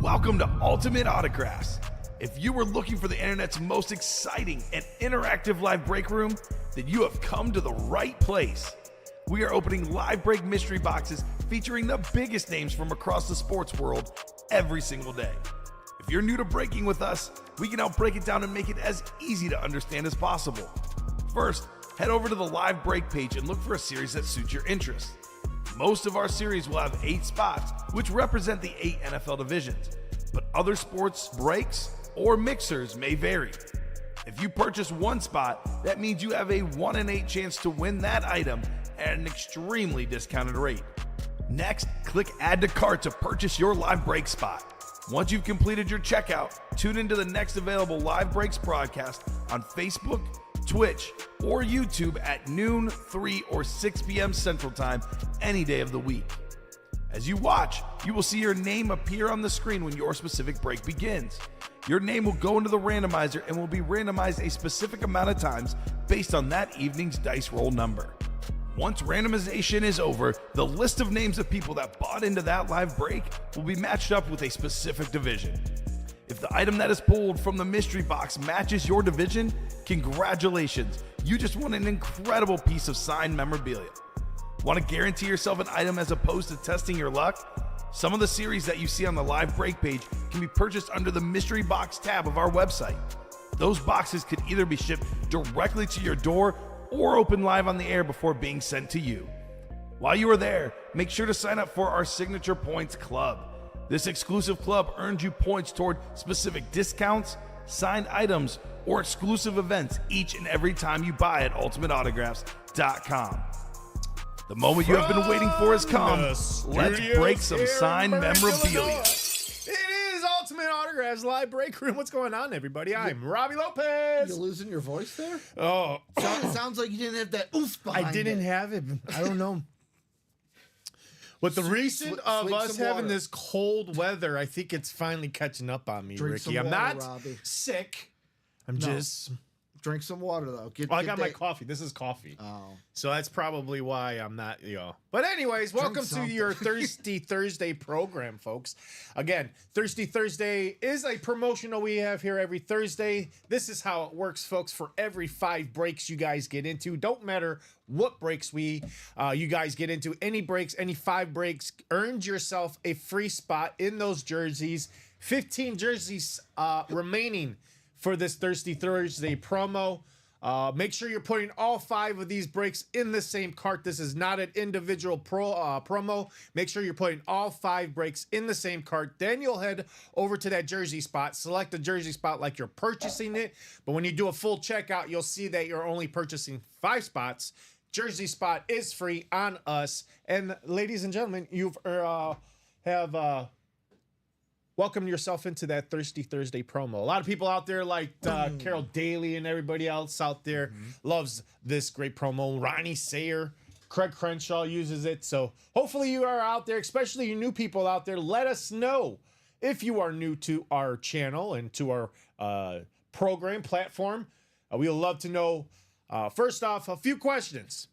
Welcome to Ultimate Autographs. If you were looking for the internet's most exciting and interactive live break room, then you have come to the right place. We are opening live break mystery boxes featuring the biggest names from across the sports world every single day. If you're new to breaking with us, we can help break it down and make it as easy to understand as possible. First, head over to the live break page and look for a series that suits your interest. Most of our series will have 8 spots, which represent the 8 NFL divisions, but other sports breaks or mixers may vary. If you purchase one spot, that means you have a 1 in 8 chance to win that item at an extremely discounted rate. Next, click Add to Cart to purchase your live break spot. Once you've completed your checkout, tune into the next available live breaks broadcast on Facebook, Twitch, or YouTube at noon, 3, or 6 p.m. Central Time any day of the week. As you watch, you will see your name appear on the screen when your specific break begins. Your name will go into the randomizer and will be randomized a specific amount of times based on that evening's dice roll number. Once randomization is over, the list of names of people that bought into that live break will be matched up with a specific division. If the item that is pulled from the mystery box matches your division, congratulations, you just won an incredible piece of signed memorabilia. Want to guarantee yourself an item as opposed to testing your luck? Some of the series that you see on the live break page can be purchased under the mystery box tab of our website. Those boxes could either be shipped directly to your door or open live on the air before being sent to you. While you are there, make sure to sign up for our Signature Points Club. This exclusive club earns you points toward specific discounts, signed items, or exclusive events each and every time you buy at ultimateautographs.com. The moment you have been waiting for has come. Let's break some signed memorabilia. It is Ultimate Autographs Live Break Room. What's going on, everybody? I'm Robbie Lopez. You're losing your voice there? Oh, Sounds like you didn't have that oomph behind I didn't it. have it. I don't know. With the recent of swig us some having water. this cold weather, I think it's finally catching up on me, Drink Ricky. some I'm water, not Robbie. sick. I'm No. just... Drink some water, though. Well, I got my coffee. This is coffee. Oh. So that's probably why I'm not, But anyways, welcome to something. your Thirsty Thursday program, folks. Again, Thirsty Thursday is a promotional we have here every Thursday. This is how it works, folks, for every 5 breaks you guys get into. Don't matter what breaks you guys get into. Any breaks, any 5 breaks, earned yourself a free spot in those jerseys. 15 jerseys remaining for this Thirsty Thursday promo. Make sure you're putting all 5 of these breaks in the same cart. This is not an individual promo. Make sure you're putting all 5 breaks in the same cart. Then you'll head over to that jersey spot. Select a jersey spot like you're purchasing it. But when you do a full checkout, you'll see that you're only purchasing 5 spots. Jersey spot is free on us. And ladies and gentlemen, you've welcome yourself into that Thirsty Thursday promo. A lot of people out there like Carol Daly and everybody else out there loves this great promo. Ronnie Sayer, Craig Crenshaw uses it. So hopefully you are out there, especially you new people out there. Let us know if you are new to our channel and to our program platform. We would love to know, first off, a few questions.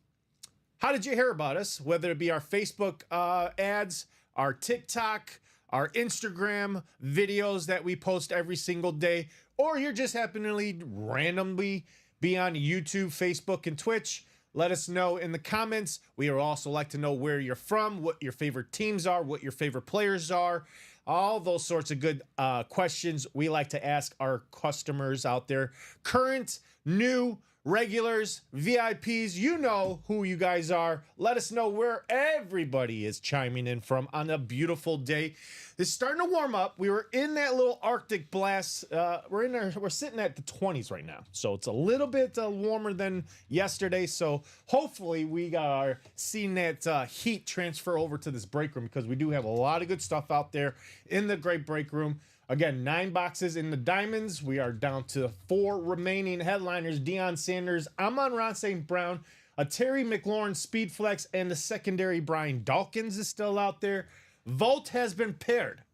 How did you hear about us? Whether it be our Facebook ads, our TikTok, our Instagram videos that we post every single day, or you're just happening to randomly be on YouTube, Facebook, and Twitch. Let us know in the comments. We would also like to know where you're from, what your favorite teams are, what your favorite players are, all those sorts of good questions we like to ask our customers out there. Current, new, regulars, VIPs, you know who you guys are. Let us know where everybody is chiming in from on a beautiful day. It's starting to warm up. We were in that little Arctic blast. We're sitting at the 20s right now. So it's a little bit warmer than yesterday. So hopefully we are seeing that heat transfer over to this break room, because we do have a lot of good stuff out there in the great break room. Again, 9 boxes in the diamonds. We are down to 4 remaining headliners. Deion Sanders, Amon-Ra St. Brown, a Terry McLaurin Speed Flex, and the secondary Brian Dawkins is still out there. Vault has been paired.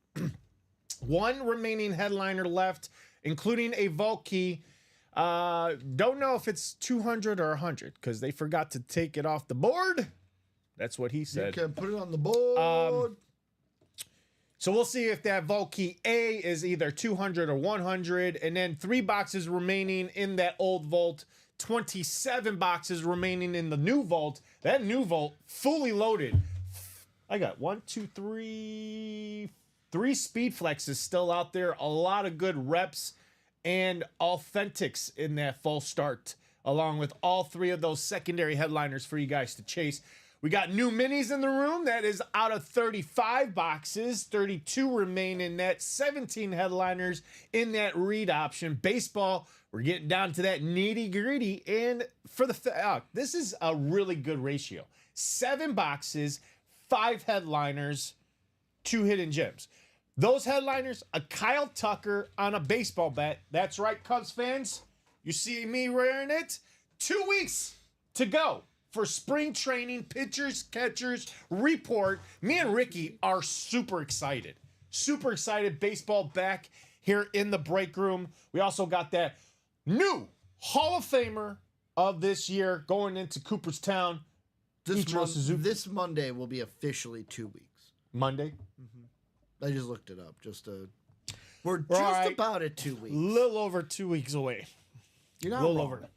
1 remaining headliner left, including a Vault key. Don't know if it's 200 or 100 because they forgot to take it off the board. That's what he said. You can put it on the board. So we'll see if that vault key A is either 200 or 100, and then 3 boxes remaining in that old vault, 27 boxes remaining in the new vault. That new vault fully loaded. I got 3 speed flexes still out there. A lot of good reps and authentics in that full start, along with all 3 of those secondary headliners for you guys to chase. We got new minis in the room. That is out of 35 boxes. 32 remain in that. 17 headliners in that read option. Baseball, we're getting down to that nitty gritty. And for the this is a really good ratio. 7 boxes, 5 headliners, 2 hidden gems. Those headliners, a Kyle Tucker on a baseball bat. That's right, Cubs fans. You see me wearing it? 2 weeks to go for spring training, pitchers, catchers, report. Me and Ricky are super excited. Super excited. Baseball back here in the break room. We also got that new Hall of Famer of this year going into Cooperstown. This Monday will be officially 2 weeks. Monday? I just looked it up. We're just right. about at 2 weeks. Little over 2 weeks away. You're not Little wrong. over.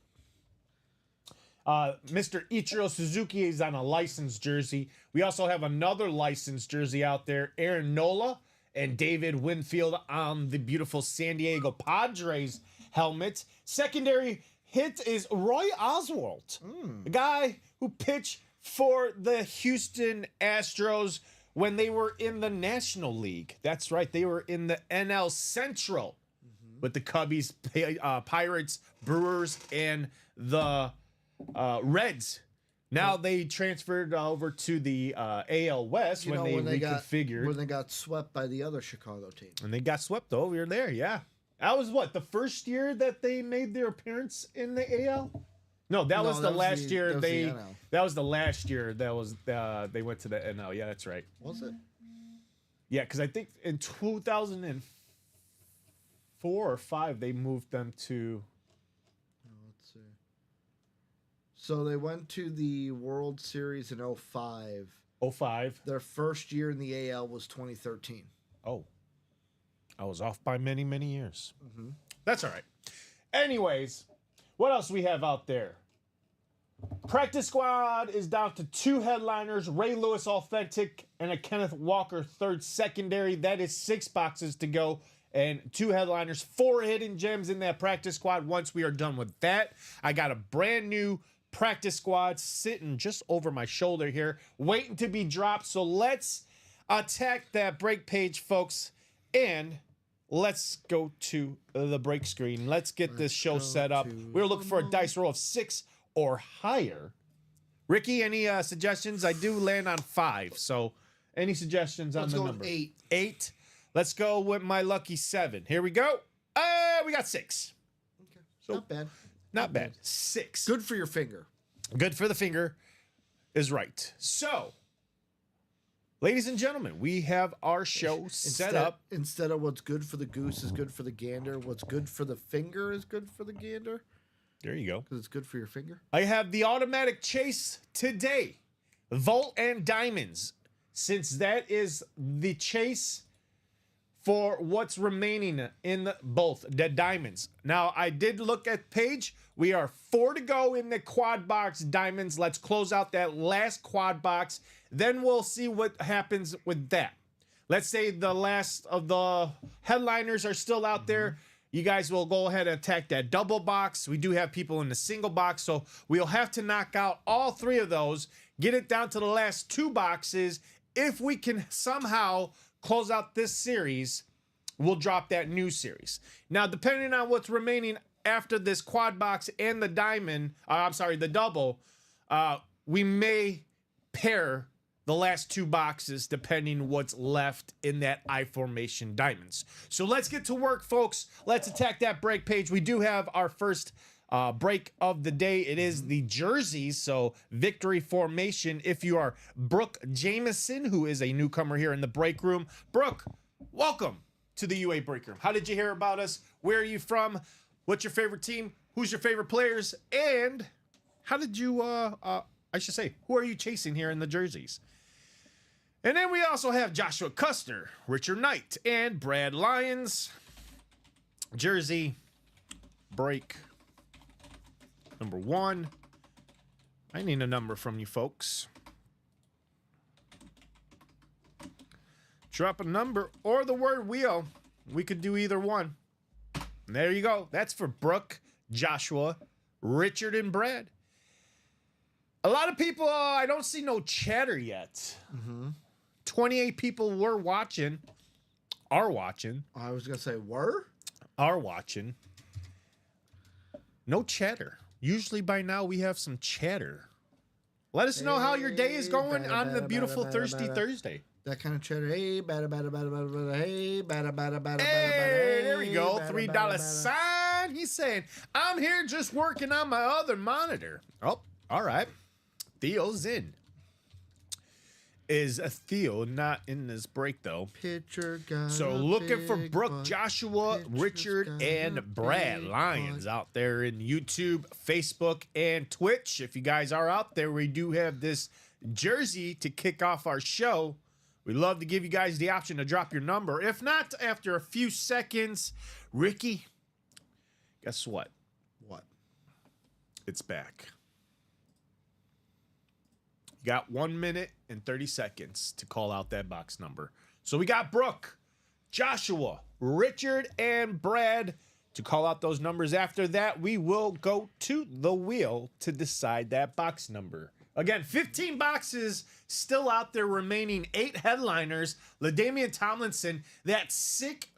Mr. Ichiro Suzuki is on a licensed jersey. We also have another licensed jersey out there. Aaron Nola and David Winfield on the beautiful San Diego Padres helmet. Secondary hit is Roy Oswalt, the guy who pitched for the Houston Astros when they were in the National League. That's right. They were in the NL Central with the Cubbies, Pirates, Brewers, and the Reds. Now they transferred over to the AL West when they reconfigured. When they got swept by the other Chicago team. And they got swept over there, yeah. That was what, the first year that they made their appearance in the AL? No, that was the last year they. That was the last year that was they went to the NL. Yeah, that's right. Was it? Yeah, because I think in 2004 or 5 they moved them to. Let's see. So they went to the World Series in 05. 05. Their first year in the AL was 2013. Oh, I was off by many, many years. That's all right. Anyways, what else we have out there? Practice squad is down to 2 headliners, Ray Lewis Authentic and a Kenneth Walker third secondary. That is 6 boxes to go and 2 headliners, 4 hidden gems in that practice squad. Once we are done with that, I got a brand new practice squad sitting just over my shoulder here, waiting to be dropped. So let's attack that break page, folks, and let's go to the break screen. Let's get this show set up. We're looking for a dice roll of 6 or higher. Ricky, any suggestions? I do land on 5, so any suggestions on the number? 8. 8. Let's go with my lucky 7. Here we go. We got 6. Okay. So, Not bad. Not bad. 6. Good for your finger. Good for the finger is right. So, ladies and gentlemen, we have our show set up. Instead of what's good for the goose is good for the gander, what's good for the finger is good for the gander. There you go. Because it's good for your finger. I have the automatic chase today. Volt and Diamonds. Since that is the chase for what's remaining in both the diamonds. Now, I did look at page. We are 4 to go in the quad box diamonds. Let's close out that last quad box. Then we'll see what happens with that. Let's say the last of the headliners are still out there. You guys will go ahead and attack that double box. We do have people in the single box, so we'll have to knock out all 3 of those, get it down to the last 2 boxes. If we can somehow close out this series, we'll drop that new series. Now, depending on what's remaining after this quad box and the diamond, the double, we may pair the last 2 boxes depending what's left in that I formation diamonds. So let's get to work, folks. Let's attack that break page. We do have our first break of the day. It is the jerseys, so victory formation. If you are Brooke Jameson, who is a newcomer here in the break room. Brooke, welcome to the UA break room. How did you hear about us? Where are you from? What's your favorite team? Who's your favorite players? And how did you, who are you chasing here in the jerseys? And then we also have Joshua Custer, Richard Knight, and Brad Lyons. Jersey break number 1. I need a number from you folks. Drop a number or the word wheel. We could do either one. And there you go. That's for Brooke, Joshua, Richard, and Brad. A lot of people, I don't see no chatter yet. 28 people are watching. I was going to say, Are watching. No chatter. Usually by now we have some chatter. Let us know how your day is going on the beautiful Thirsty Thursday. That kind of chatter. Hey, bada, bada, bada, bada, bada, hey, bada, bada, bada, Hey, there we go. bada, $3 bada, bada. sign. He's saying, I'm here just working on my other monitor. Oh, all right. Theo's in. Is Theo not in this break, though? Pitcher got So a looking for big Brooke, butt. Joshua, Pitcher's Richard, got a and Brad big Lyons butt. out there in YouTube, Facebook, and Twitch. If you guys are out there, we do have this jersey to kick off our show. We'd love to give you guys the option to drop your number. If not, after a few seconds, Ricky, guess what? What? It's back. You got 1 minute and 30 seconds to call out that box number. So we got Brooke, Joshua, Richard, and Brad to call out those numbers. After that, we will go to the wheel to decide that box number. Again, 15 boxes still out there remaining. 8 headliners. LaDainian Tomlinson, that sick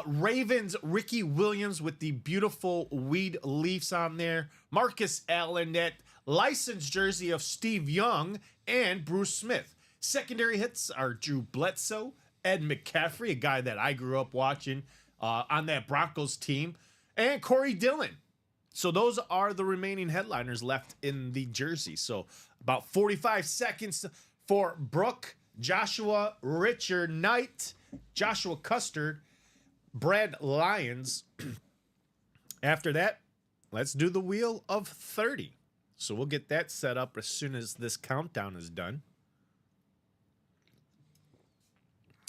Ravens Ricky Williams with the beautiful weed leaves on there. Marcus Allen, that licensed jersey of Steve Young and Bruce Smith. Secondary hits are Drew Bledsoe, Ed McCaffrey, a guy that I grew up watching on that Broncos team, and Corey Dillon. So those are the remaining headliners left in the jersey. So about 45 seconds for Brooke, Joshua, Richard Knight, Joshua Custard, Brad Lyons. After that, let's do the wheel of 30. So we'll get that set up as soon as this countdown is done.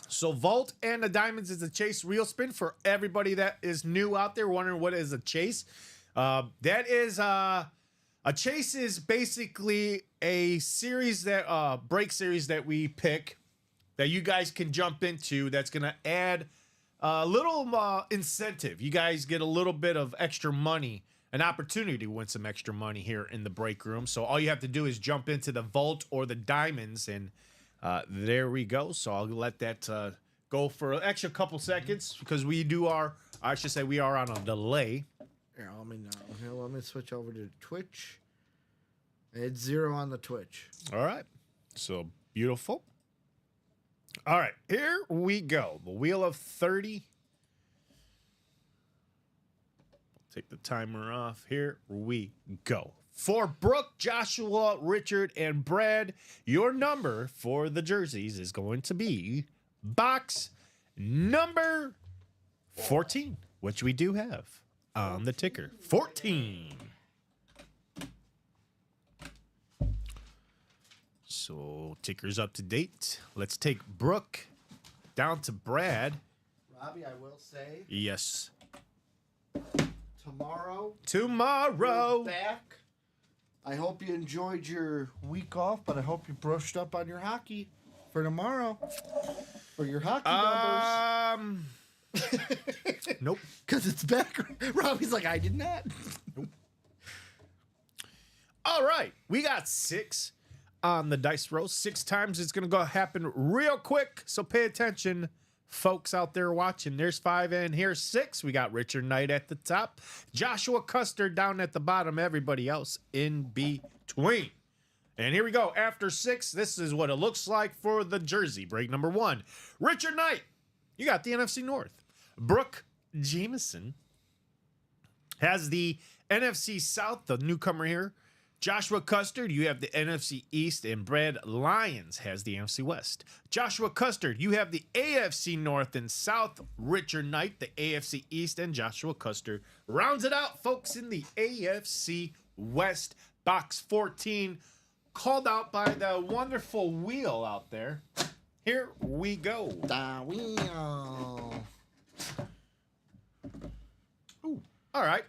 So Vault and the Diamonds is a chase reel spin for everybody that is new out there wondering what is a chase. That is a chase is basically a series that break series that we pick that you guys can jump into. That's gonna add a little incentive. You guys get a little bit of extra money, an opportunity to win some extra money here in the break room. So all you have to do is jump into the Vault or the Diamonds, and there we go. So I'll let that go for an extra couple seconds because we are on a delay. Here, let me switch over to Twitch. It's 0 on the Twitch. All right. So beautiful. All right. Here we go. The wheel of 30. Take the timer off. Here we go. For Brooke, Joshua, Richard, and Brad, your number for the jerseys is going to be box number 14, which we do have on the ticker. 14. So ticker's up to date. Let's take Brooke down to Brad. Robbie, I will say, Yes. tomorrow, Tomorrow. we're back. I hope you enjoyed your week off, but I hope you brushed up on your hockey for tomorrow. For your hockey numbers. Nope. Because it's back. Robbie's like, I did not. All right. We got 6 on the dice roll. 6 times. It's going to go happen real quick. So pay attention, folks out there watching. There's 5 and here's 6. We got Richard Knight at the top. Joshua Custard down at the bottom. Everybody else in between. And here we go. After 6, this is what it looks like for the jersey. Break number 1. Richard Knight. You got the NFC North. Brooke Jameson has the NFC South, the newcomer here. Joshua Custard, you have the NFC East, and Brad Lyons has the NFC West. Joshua Custard, you have the AFC North and South. Richard Knight, the AFC East, and Joshua Custard rounds it out, folks, in the AFC West. Box 14, called out by the wonderful wheel out there. Here we go. Da wheel. Ooh, all right.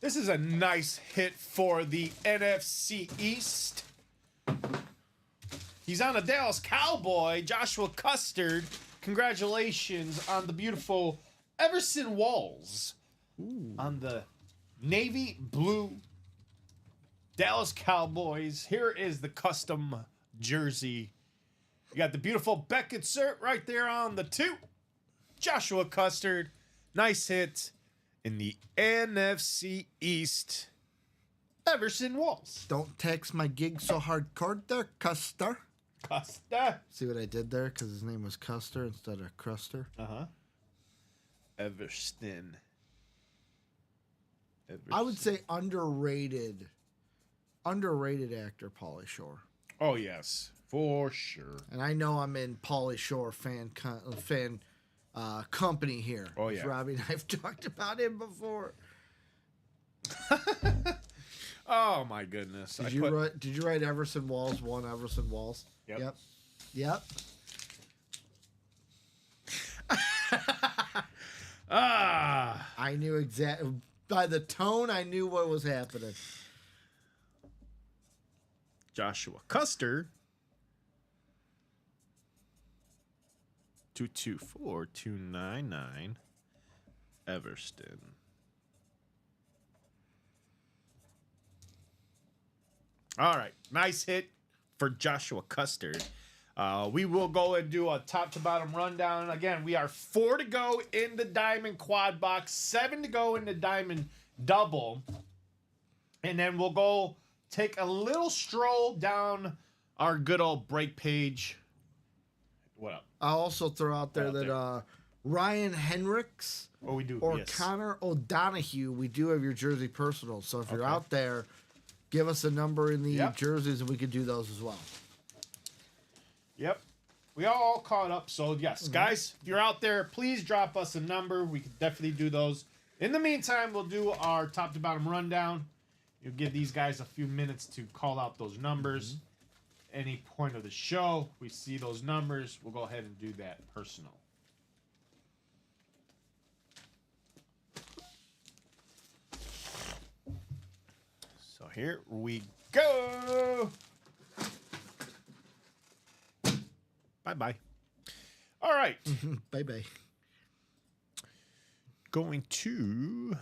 This is a nice hit for the NFC East. He's on a Dallas Cowboy, Joshua Custard. Congratulations on the beautiful Everson Walls on the navy blue Dallas Cowboys. Here is the custom jersey. You got the beautiful Beckett cert right there on the 2. Joshua Custard. Nice hit in the NFC East. Everson Walls. Don't text my gig so hardcore there, Custer. Custer. See what I did there? Because his name was Custer instead of Cruster. Uh-huh. Everston. I would say underrated actor, Pauly Shore. Oh, yes. For sure. And I know I'm in Pauly Shore fan company here. Oh, yeah. Robbie and I've talked about him before. Oh, my goodness. Did you write Everson Walls, one Everson Walls? Yep. I knew exactly. By the tone, I knew what was happening. Joshua Custer. 224-299. Everston. All right. Nice hit for Joshua Custard. We will go and do a top to bottom rundown. Again, we are 4 to go in the Diamond Quad Box, 7 to go in the Diamond Double. And then we'll go take a little stroll down our good old break page. What up? I'll also throw out there that Ryan Hendricks What we do? or Yes. Connor O'Donohue, we do have your jersey personal. So if you're out there, give us a number in the jerseys and we could do those as well. Yep. We all caught up. So, yes, guys, if you're out there, please drop us a number. We could definitely do those. In the meantime, we'll do our top to bottom rundown. You'll give these guys a few minutes to call out those numbers. Any point of the show, we see those numbers, we'll go ahead and do that personal. So here we go. Bye-bye. All right. Bye-bye. Going to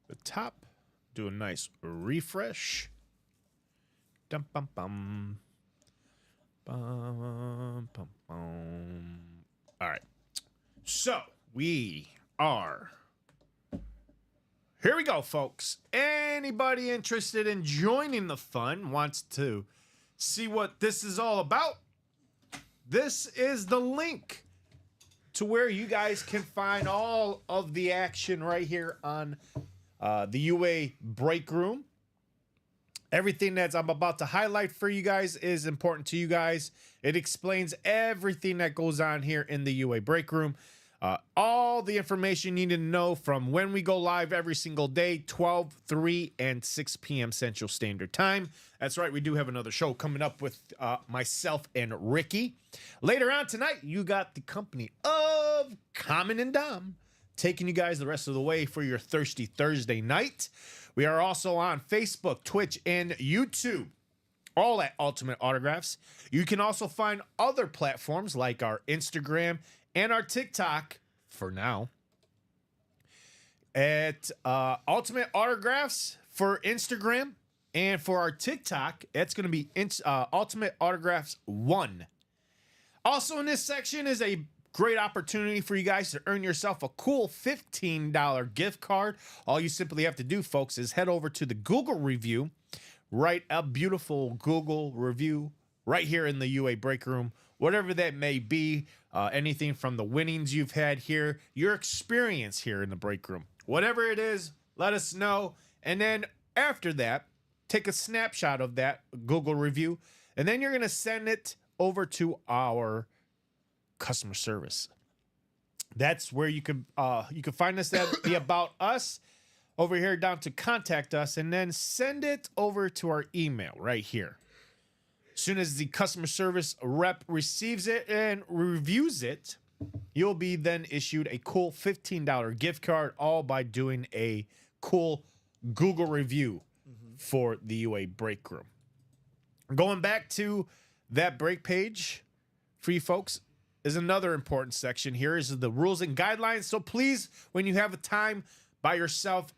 the top. Do a nice refresh. Dum bum bum. Bum bum bum. All right. So we are. Here we go, folks. Anybody interested in joining the fun, wants to see what this is all about? This is the link to where you guys can find all of the action right here on the UA Break Room. Everything that I'm about to highlight for you guys is important to you guys. It explains everything that goes on here in the UA Break Room. All the information you need to know from when we go live every single day, 12, 3, and 6 p.m. Central Standard Time. That's right, we do have another show coming up with myself and Ricky. Later on tonight, you got the company of Common and Dom taking you guys the rest of the way for your Thirsty Thursday night. We are also on Facebook, Twitch, and YouTube, all at Ultimate Autographs. You can also find other platforms like our Instagram and our TikTok, for now, at Ultimate Autographs for Instagram. And for our TikTok, it's going to be Ultimate Autographs 1. Also in this section is a great opportunity for you guys to earn yourself a cool $15 gift card. All you simply have to do, folks, is head over to the Google review, write a beautiful Google review right here in the UA Break Room, whatever that may be, anything from the winnings you've had here, your experience here in the break room, whatever it is, let us know. And then after that, take a snapshot of that Google review, and then you're going to send it over to our customer service. That's where you can find us at the About Us over here down to Contact Us, and then send it over to our email right here. soon as the customer service rep receives it and reviews it, you'll be then issued a cool $15 gift card, all by doing a cool Google review for the UA break room. Going back to that break page for you folks is another important section. Here is the rules and guidelines. So please, when you have a time by yourself,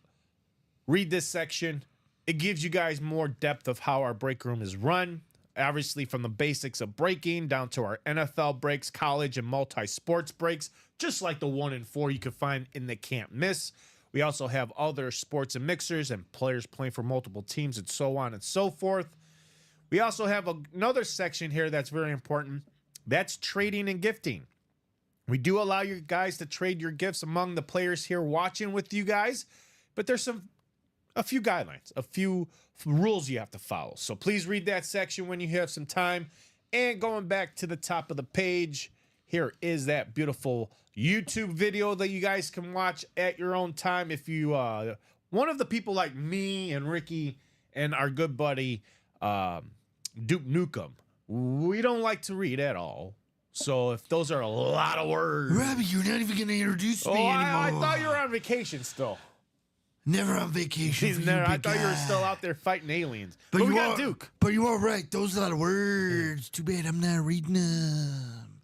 read this section. It gives you guys more depth of how our break room is run. Obviously, from the basics of breaking down to our NFL breaks, college and multi-sports breaks, just like the 1 and 4 you can find in the Can't Miss. We also have other sports and mixers and players playing for multiple teams and so on and so forth. We also have another section here that's very important. That's trading and gifting. We do allow you guys to trade your gifts among the players here watching with you guys, but there's a few guidelines, a few rules you have to follow. So please read that section when you have some time. And going back to the top of the page, here is that beautiful YouTube video that you guys can watch at your own time. If you, one of the people like me and Ricky and our good buddy, Duke Nukem, we don't like to read at all. So if those are a lot of words. Robbie, you're not even going to introduce me anymore. I thought you were on vacation still. Never on vacation. I thought you were still out there fighting aliens. But we got Duke. But you are right. Those are a lot of words. Too bad I'm not reading them.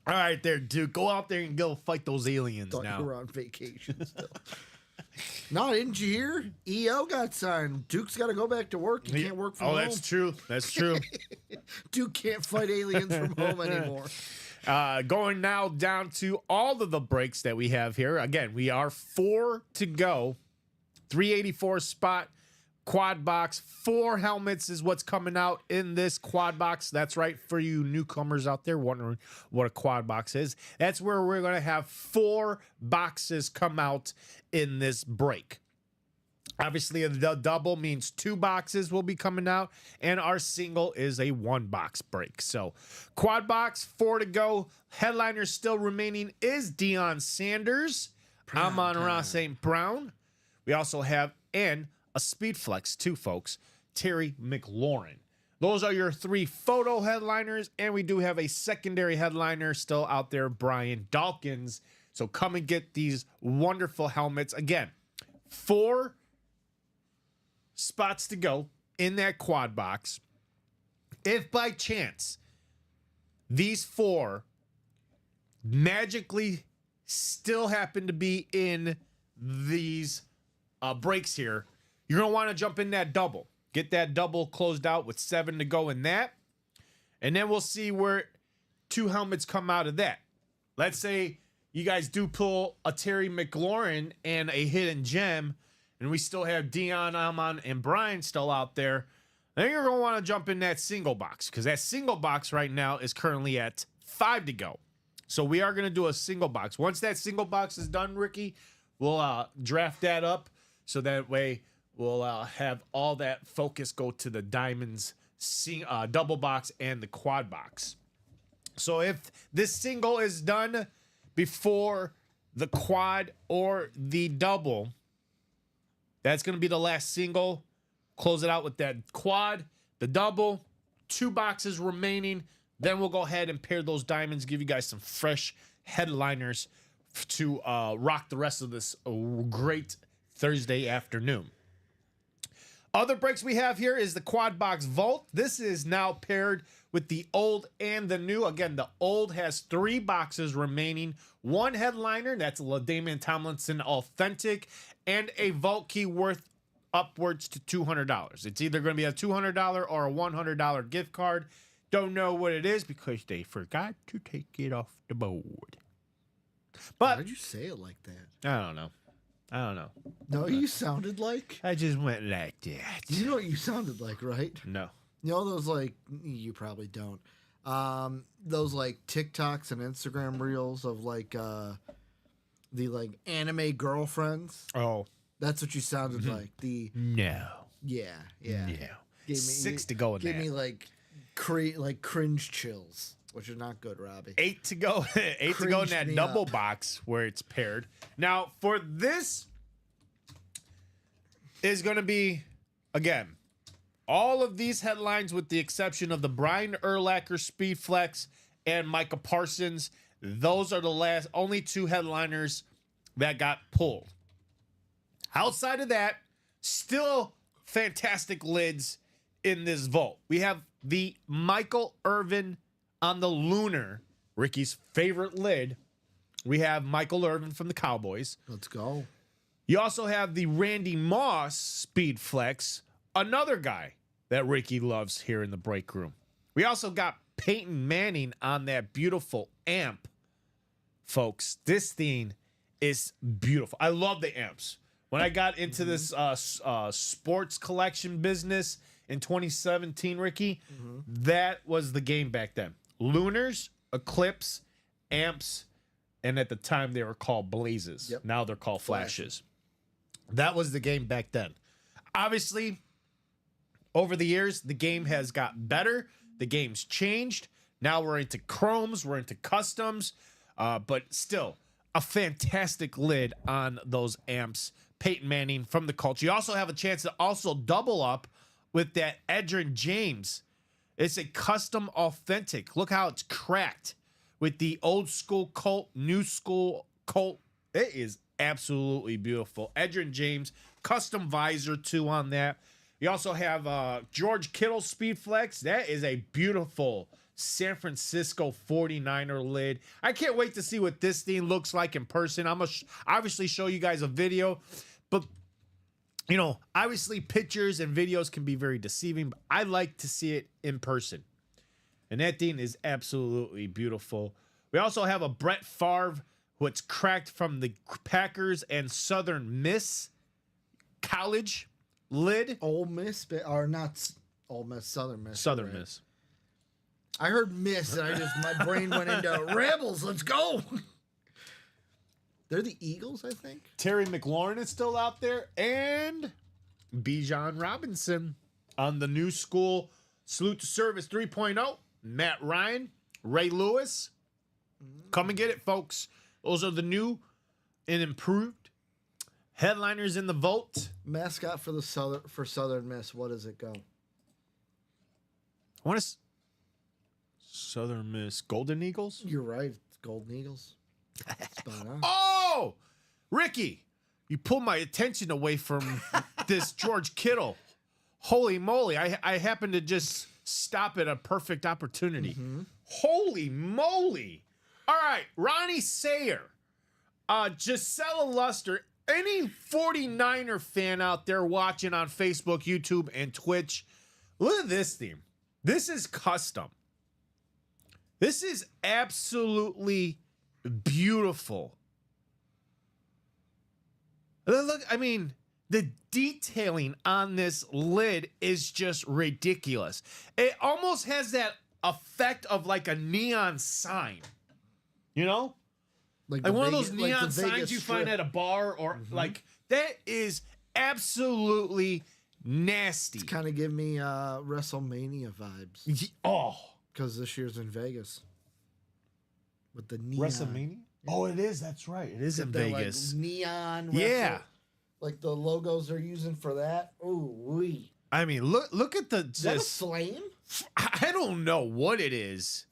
All right, there, Duke. Go out there and go fight those aliens Thought now. you were on vacation still. No, didn't you hear? EO got signed. Duke's got to go back to work. He can't work from home. Oh, that's true. That's true. Duke can't fight aliens from home anymore. Going now down to all of the breaks that we have here. Again, we are 4 to go. 384 spot, quad box. 4 helmets is what's coming out in this quad box. That's right, for you newcomers out there wondering what a quad box is. That's where we're going to have 4 boxes come out in this break. Obviously, the double means 2 boxes will be coming out, and our single is a 1-box break. So, quad box, 4 to go. Headliner still remaining is Deion Sanders. Amon-Ra St. Brown. We also have, and a Speed Flex too, folks, Terry McLaurin. Those are your 3 photo headliners, and we do have a secondary headliner still out there, Brian Dawkins. So come and get these wonderful helmets. Again, 4 spots to go in that quad box. If by chance these 4 magically still happen to be in these breaks here, you're going to want to jump in that double. Get that double closed out with 7 to go in that. And then we'll see where 2 helmets come out of that. Let's say you guys do pull a Terry McLaurin and a hidden gem, and we still have Deion, Amon, and Brian still out there. Then you're going to want to jump in that single box, because that single box right now is currently at 5 to go. So we are going to do a single box. Once that single box is done, Ricky, we'll draft that up. So that way we'll have all that focus go to the diamonds, double box, and the quad box. So if this single is done before the quad or the double, that's going to be the last single. Close it out with that quad, the double, 2 boxes remaining. Then we'll go ahead and pair those diamonds, give you guys some fresh headliners to rock the rest of this great Thursday afternoon. Other breaks we have here is the quad box vault. This is now paired with the old and the new. Again, the old has 3 boxes remaining, 1 headliner, that's a LaDainian Tomlinson authentic, and a vault key worth upwards to $200. It's either going to be a $200 or a $100 gift card. Don't know what it is because they forgot to take it off the board. But why'd you say it like that? I don't know. No, you sounded like. I just went like that. You know what you sounded like, right? No. You know those, like, you probably don't. Those, like, TikToks and Instagram reels of, like, the, like, anime girlfriends. Oh. That's what you sounded like. No. Yeah. No. Gave me, 6 to go in Give that. me, like cringe chills, which is not good, Robbie. 8 to go. 8 to go in that double box where it's paired. Now, for this is going to be, again, all of these headlines, with the exception of the Brian Urlacher Speed Flex and Micah Parsons, those are the only two headliners that got pulled. Outside of that, still fantastic lids in this vault. We have the Michael Irvin on the Lunar, Ricky's favorite lid. We have Michael Irvin from the Cowboys. Let's go. You also have the Randy Moss Speed Flex, another guy that Ricky loves here in the break room. We also got Peyton Manning on that beautiful amp. Folks, this thing is beautiful. I love the amps. When I got into this sports collection business in 2017, Ricky, that was the game back then. Lunars, Eclipse, amps, and at the time they were called Blazes. Yep. Now they're called Flashes. That was the game back then. Obviously, over the years, the game has got better. The game's changed. Now we're into chromes, we're into customs, but still a fantastic lid on those amps. Peyton Manning from the Colts. You also have a chance to also double up with that Edgerrin James. It's a custom authentic. Look how it's cracked with the old school Colt, new school Colt. It is absolutely beautiful. Edgerrin James, custom visor too on that. You also have George Kittle Speed Flex. That is a beautiful San Francisco 49er lid. I can't wait to see what this thing looks like in person. I'm going to obviously show you guys a video, but you know, obviously pictures and videos can be very deceiving, but I like to see it in person. And that thing is absolutely beautiful. We also have a Brett Favre, what's cracked from the Packers and Southern Miss college lid. Ole Miss, or not Ole Miss, Southern Miss. Southern right? Miss. I heard Miss, and my brain went into Rebels. Let's go. They're the Eagles, I think. Terry McLaurin is still out there, and Bijan Robinson on the new school Salute to Service 3.0. Matt Ryan, Ray Lewis. Come and get it, folks. Those are the new and improved headliners in the vault. Mascot for the Southern Miss. What does it go? I want to Southern Miss Golden Eagles. You're right. It's Golden Eagles. Spot on. Oh, Ricky, you pulled my attention away from this George Kittle. Holy moly! I happened to just stop at a perfect opportunity. Holy moly! All right, Ronnie Sayer, Gisela Luster, any 49er fan out there watching on Facebook, YouTube, and Twitch, look at this theme. This is custom. This is absolutely beautiful. Look, I mean, the detailing on this lid is just ridiculous. It almost has that effect of like a neon sign. You know? Like one of those neon signs you find at a bar or like that is absolutely nasty. It's kind of give me WrestleMania vibes. Oh. Because this year's in Vegas. With the neon. WrestleMania? Oh, it is. That's right. It is in Vegas. Like neon. Yeah. Like the logos they're using for that. Ooh, wee. I mean, look at the Is that a flame? I don't know what it is.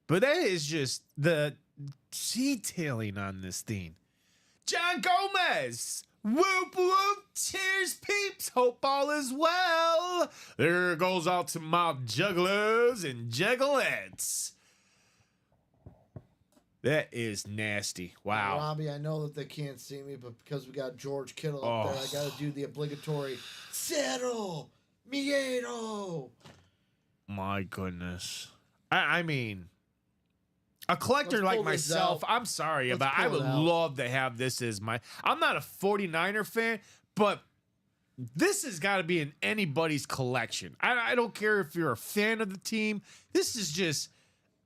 But that is just the detailing on this thing. John Gomez. Whoop, whoop. Cheers, peeps. Hope all is well. There goes out to my jugglers and juggalettes. That is nasty. Wow. Robbie, I know that they can't see me, but because we got George Kittle up there, I got to do the obligatory Cero Miedo. My goodness. I mean, a collector like myself, I'm sorry, but I would love to have this as my... I'm not a 49er fan, but this has got to be in anybody's collection. I don't care if you're a fan of the team. This is just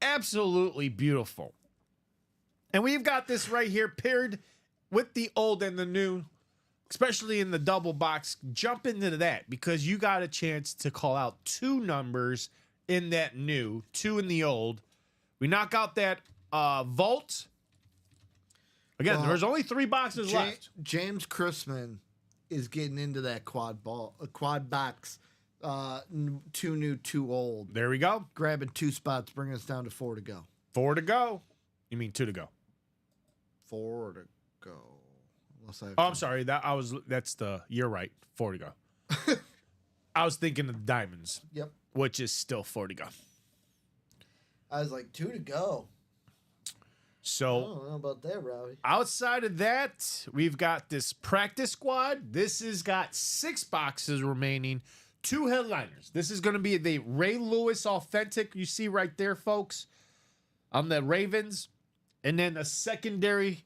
absolutely beautiful. And we've got this right here paired with the old and the new, especially in the double box. Jump into that because you got a chance to call out two numbers in that new, two in the old. We knock out that vault. Again, there's only 3 boxes left. James Chrisman is getting into that quad box Too new, too old. There we go. Grabbing 2 spots, bringing us down to 4 to go. 4 to go. You mean 2 to go? 4 to go. Unless I have Oh, I'm sorry. You're right. 4 to go. I was thinking of the diamonds, Yep. which is still 4 to go. I was like, 2 to go. I So don't know about that, Robbie. outside of that, we've got this practice squad. This has got 6 boxes remaining, 2 headliners. This is going to be the Ray Lewis Authentic you see right there, folks, on the Ravens. And then a secondary,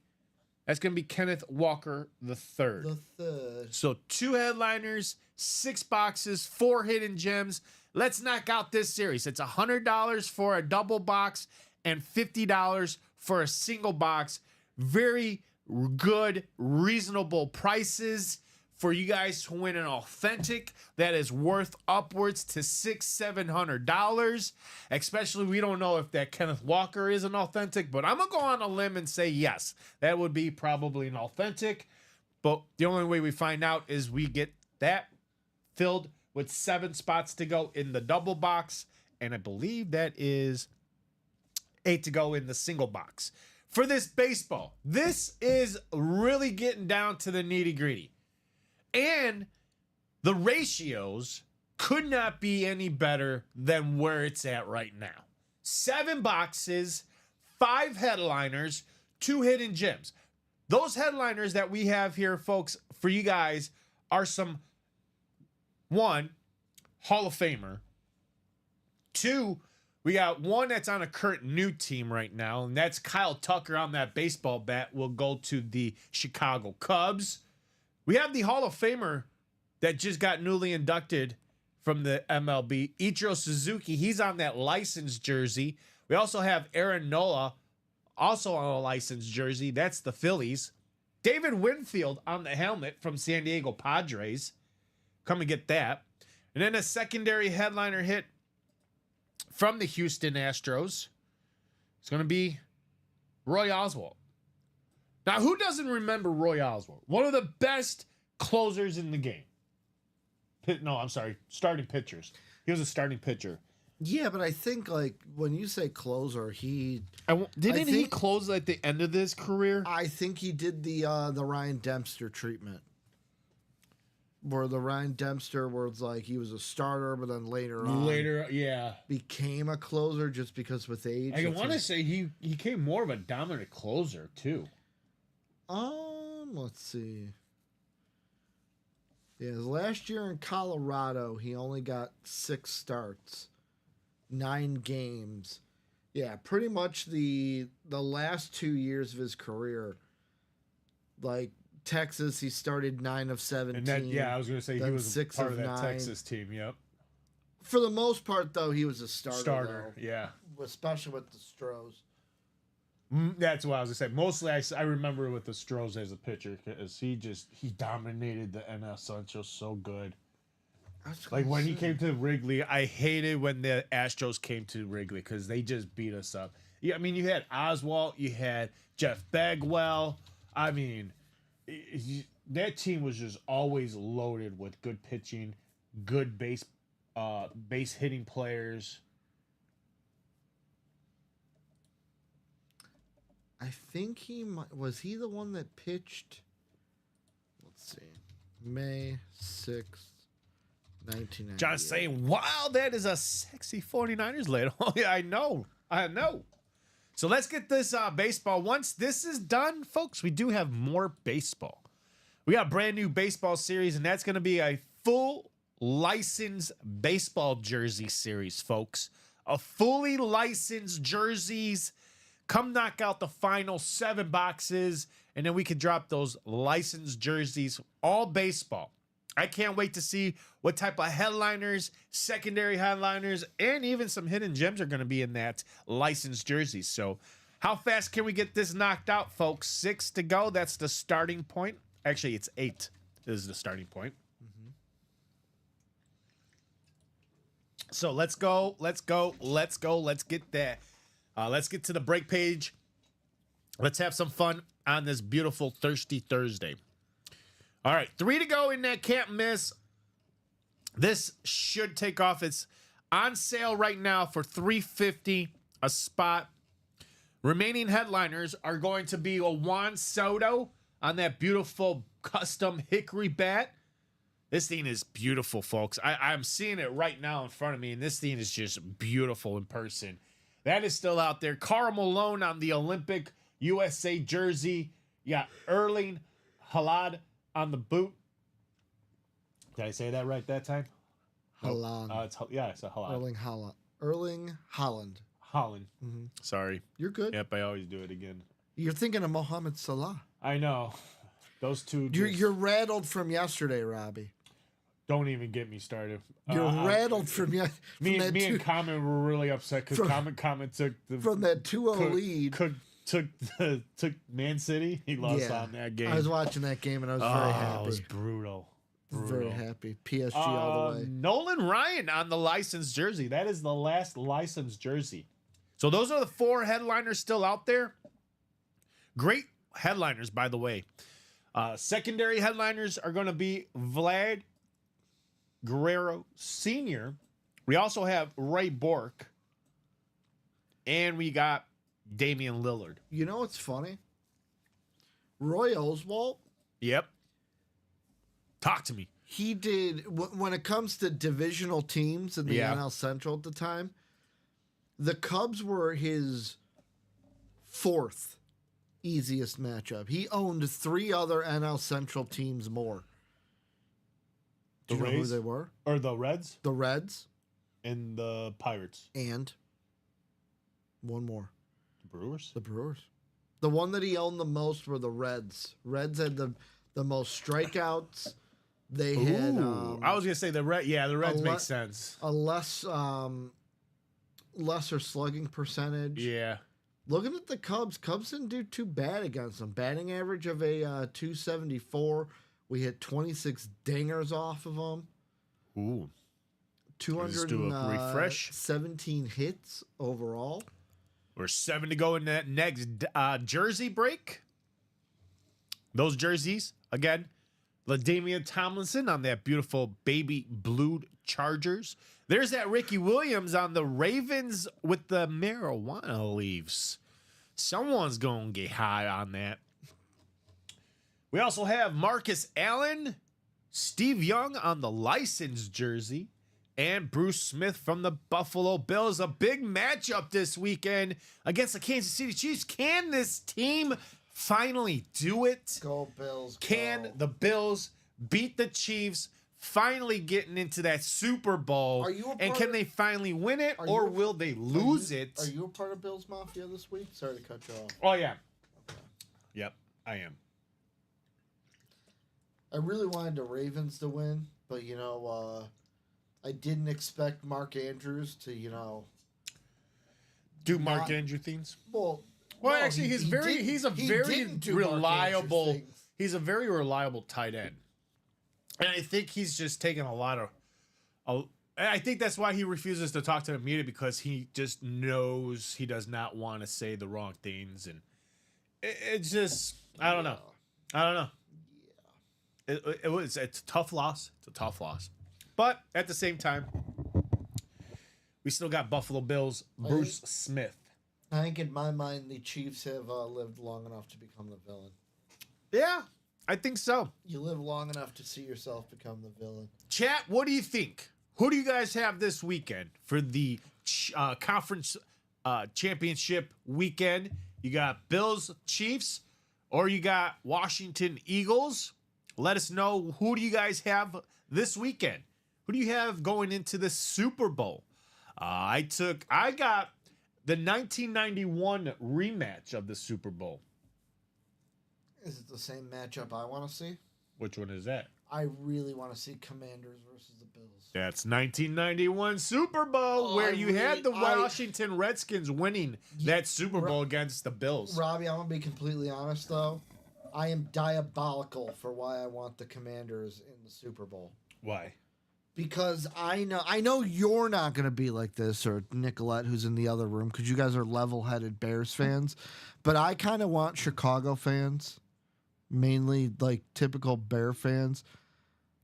that's going to be Kenneth Walker the third. The third. So 2 headliners, 6 boxes, 4 hidden gems. Let's knock out this series. It's $100 for a double box and $50 for a single box. Very good, reasonable prices for you guys to win an authentic that is worth upwards to $600-700. Especially, we don't know if that Kenneth Walker is an authentic, but I'm gonna go on a limb and say yes, that would be probably an authentic. But the only way we find out is we get that filled with 7 spots to go in the double box, and I believe that is 8 to go in the single box. For this baseball, this is really getting down to the nitty-gritty. And the ratios could not be any better than where it's at right now. 7 boxes, 5 headliners, 2 hidden gems. Those headliners that we have here, folks, for you guys are some, 1, Hall of Famer. 2, we got 1 that's on a current new team right now, and that's Kyle Tucker on that baseball bat will go to the Chicago Cubs. We have the Hall of Famer that just got newly inducted from the MLB, Ichiro Suzuki. He's on that licensed jersey. We also have Aaron Nola, also on a licensed jersey. That's the Phillies. David Winfield on the helmet from San Diego Padres. Come and get that. And then a secondary headliner hit from the Houston Astros. It's going to be Roy Oswalt. Now, who doesn't remember Roy Oswalt? One of the best closers in the game. Starting pitchers. He was a starting pitcher. Yeah, but I think, like, when you say closer, Didn't he close at the end of his career? I think he did the Ryan Dempster treatment. Where the Ryan Dempster, where it's like he was a starter, but then later on became a closer just because with age. I want to say he became more of a dominant closer, too. Let's see. Yeah, last year in Colorado, he only got 6 starts, 9 games. Yeah, pretty much the last 2 years of his career. Like Texas, he started 9 of 17. And I was going to say he was 6 part of of that 9. Texas team. Yep. For the most part, though, he was a starter. Though, yeah. especially with the Stros. That's what I was gonna say. Mostly, I remember with the Stros as a pitcher because he dominated the NL Central so good. Like when he came to Wrigley, I hated when the Astros came to Wrigley because they just beat us up. Yeah, I mean you had Oswalt, you had Jeff Bagwell. I mean, that team was just always loaded with good pitching, good base hitting players. I think was he the one that pitched? Let's see, May 6th, 1998. John's saying, wow, that is a sexy 49ers later. Oh, yeah, I know. So let's get this baseball. Once this is done, folks, we do have more baseball. We got a brand new baseball series, and that's going to be a full licensed baseball jersey series, folks. A fully licensed jerseys. Come knock out the final 7 boxes, and then we can drop those licensed jerseys, all baseball. I can't wait to see what type of headliners, secondary headliners, and even some hidden gems are going to be in that licensed jerseys. So how fast can we get this knocked out, folks? 6 to go. That's the starting point. Actually, it's 8 is the starting point. Mm-hmm. So let's go. Let's get that. Let's get to the break page. Let's have some fun on this beautiful Thirsty Thursday. All right, 3 to go in that can't miss. This should take off. It's on sale right now for $350 a spot. Remaining headliners are going to be a Juan Soto on that beautiful custom hickory bat. This thing is beautiful, folks. I'm seeing it right now in front of me, and this thing is just beautiful in person. That is still out there. Karl Malone on the Olympic USA jersey. You got Erling Haaland on the boot. Did I say that right that time? Haaland. It's a Haaland. Erling Haaland. Holland. Mhm. Sorry. You're good. Yep, I always do it again. You're thinking of Mohamed Salah. I know. Those two You're rattled from yesterday, Robbie. don't even get me started. You're rattled from Me and Common were really upset because Common took the from that 2-0 lead. Took Man City. He lost on that game. I was watching that game and I was very happy. It was brutal. Very happy. PSG all the way. Nolan Ryan on the licensed jersey. That is the last licensed jersey. So those are the 4 headliners still out there. Great headliners, by the way. Secondary headliners are going to be Vlad Guerrero Sr. We also have Ray Bork. And we got Damian Lillard. You know what's funny? Roy Oswalt. Yep. Talk to me. He did, when it comes to divisional teams in the Yeah. NL Central at the time, the Cubs were his 4th easiest matchup. He owned 3 other NL Central teams more. Do The you know who Rays? they were? Or the Reds The Reds and the Pirates. and one more. The Brewers? The Brewers. The one that he owned the most were the Reds. Reds had the most strikeouts. They had I was gonna say the Reds. Yeah, the Reds a make le- sense. a lesser slugging percentage. Yeah, Looking at the Cubs didn't do too bad against them. Batting average of a 274. We hit 26 dingers off of them. ooh. Let's do a refresh. 17 hits overall. We're 7 to go in that next jersey break. Those jerseys again. LaDainian Tomlinson on that beautiful baby blue Chargers. There's that Ricky Williams on the Ravens with the marijuana leaves. Someone's going to get high on that. We also have Marcus Allen, Steve Young on the licensed jersey, and Bruce Smith from the Buffalo Bills. A big matchup this weekend against the Kansas City Chiefs. Can this team finally do it? Go Bills. Can the Bills beat the Chiefs, finally getting into that Super Bowl? Are you a and part can of- they finally win it, Are or you- will they lose it? Are you a part of Bills Mafia this week? Sorry to cut you off. Oh, yeah. Yep, I am. I really wanted the Ravens to win, but I didn't expect Mark Andrews to, Do Mark Not- Andrew things? well. Well, no, actually, he he's a he very didn't do Mark Andrews reliable. things. He's a very reliable tight end, and I think he's just taking a lot of. I think that's why he refuses to talk to the media, because he just knows he does not want to say the wrong things, and it's just I don't know. It's a tough loss. It's a tough loss, but at the same time, we still got Buffalo Bills. Bruce Smith. I think in my mind, the Chiefs have lived long enough to become the villain. Yeah, I think so. You live long enough to see yourself become the villain. Chat, what do you think? Who do you guys have this weekend for the conference championship weekend? You got Bills, Chiefs, or you got Washington Eagles? Let us know, who do you guys have this weekend? Who do you have going into the Super Bowl? I got the 1991 rematch of the Super Bowl. Is it the same matchup I want to see? Which one is that? I really want to see Commanders versus the Bills. That's 1991 Super Bowl, Oh, where I you really- had the Washington Redskins winning that Super Bowl against the Bills. Robbie, I'm going to be completely honest, though. I am diabolical for why I want the Commanders in the Super Bowl. Why? Because I know you're not going to be like this, or Nicolette, who's in the other room, because you guys are level-headed Bears fans. But I kind of want Chicago fans, mainly like typical Bear fans,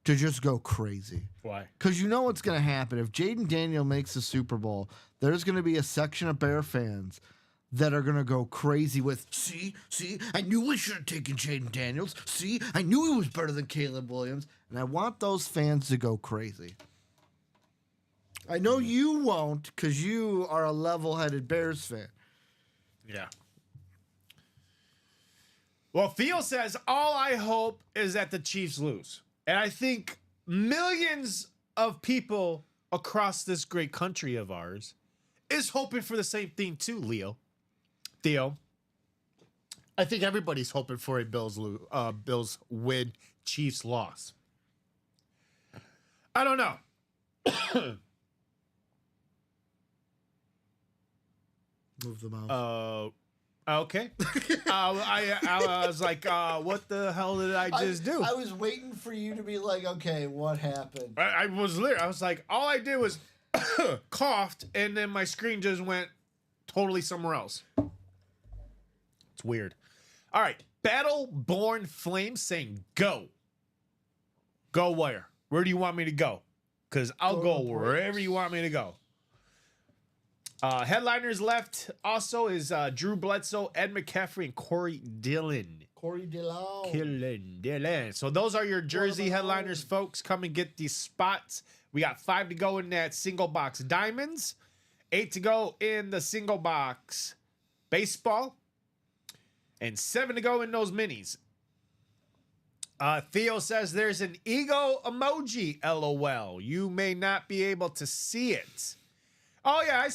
to just go crazy. Why? Because you know what's going to happen. If Jaden Daniel makes the Super Bowl, there's going to be a section of Bear fans that are going to go crazy with, see, I knew we should have taken Jaden Daniels. See, I knew he was better than Caleb Williams. And I want those fans to go crazy. I know you won't because you are a level-headed Bears fan. Yeah. Well, Theo says, all I hope is that the Chiefs lose. And I think millions of people across this great country of ours is hoping for the same thing too, Theo. I think everybody's hoping for a Bills win, Chiefs loss. I don't know. Move the mouse. Okay. I was like, what the hell did I just do? I was waiting for you to be like, okay, what happened? I was like, all I did was coughed, and then my screen just went totally somewhere else. It's weird. All right. Battleborn Flame saying go. Go where? Where do you want me to go? Because I'll go wherever you want me to go. Headliners left also is Drew Bledsoe, Ed McCaffrey, and Corey Dillon. Dillon. So those are your jersey headliners, folks. Come and get these spots. We got 5 to go in that single box diamonds, 8 to go in the single box baseball, and 7 to go in those minis. Theo says there's an ego emoji, LOL. You may not be able to see it. Oh, yeah.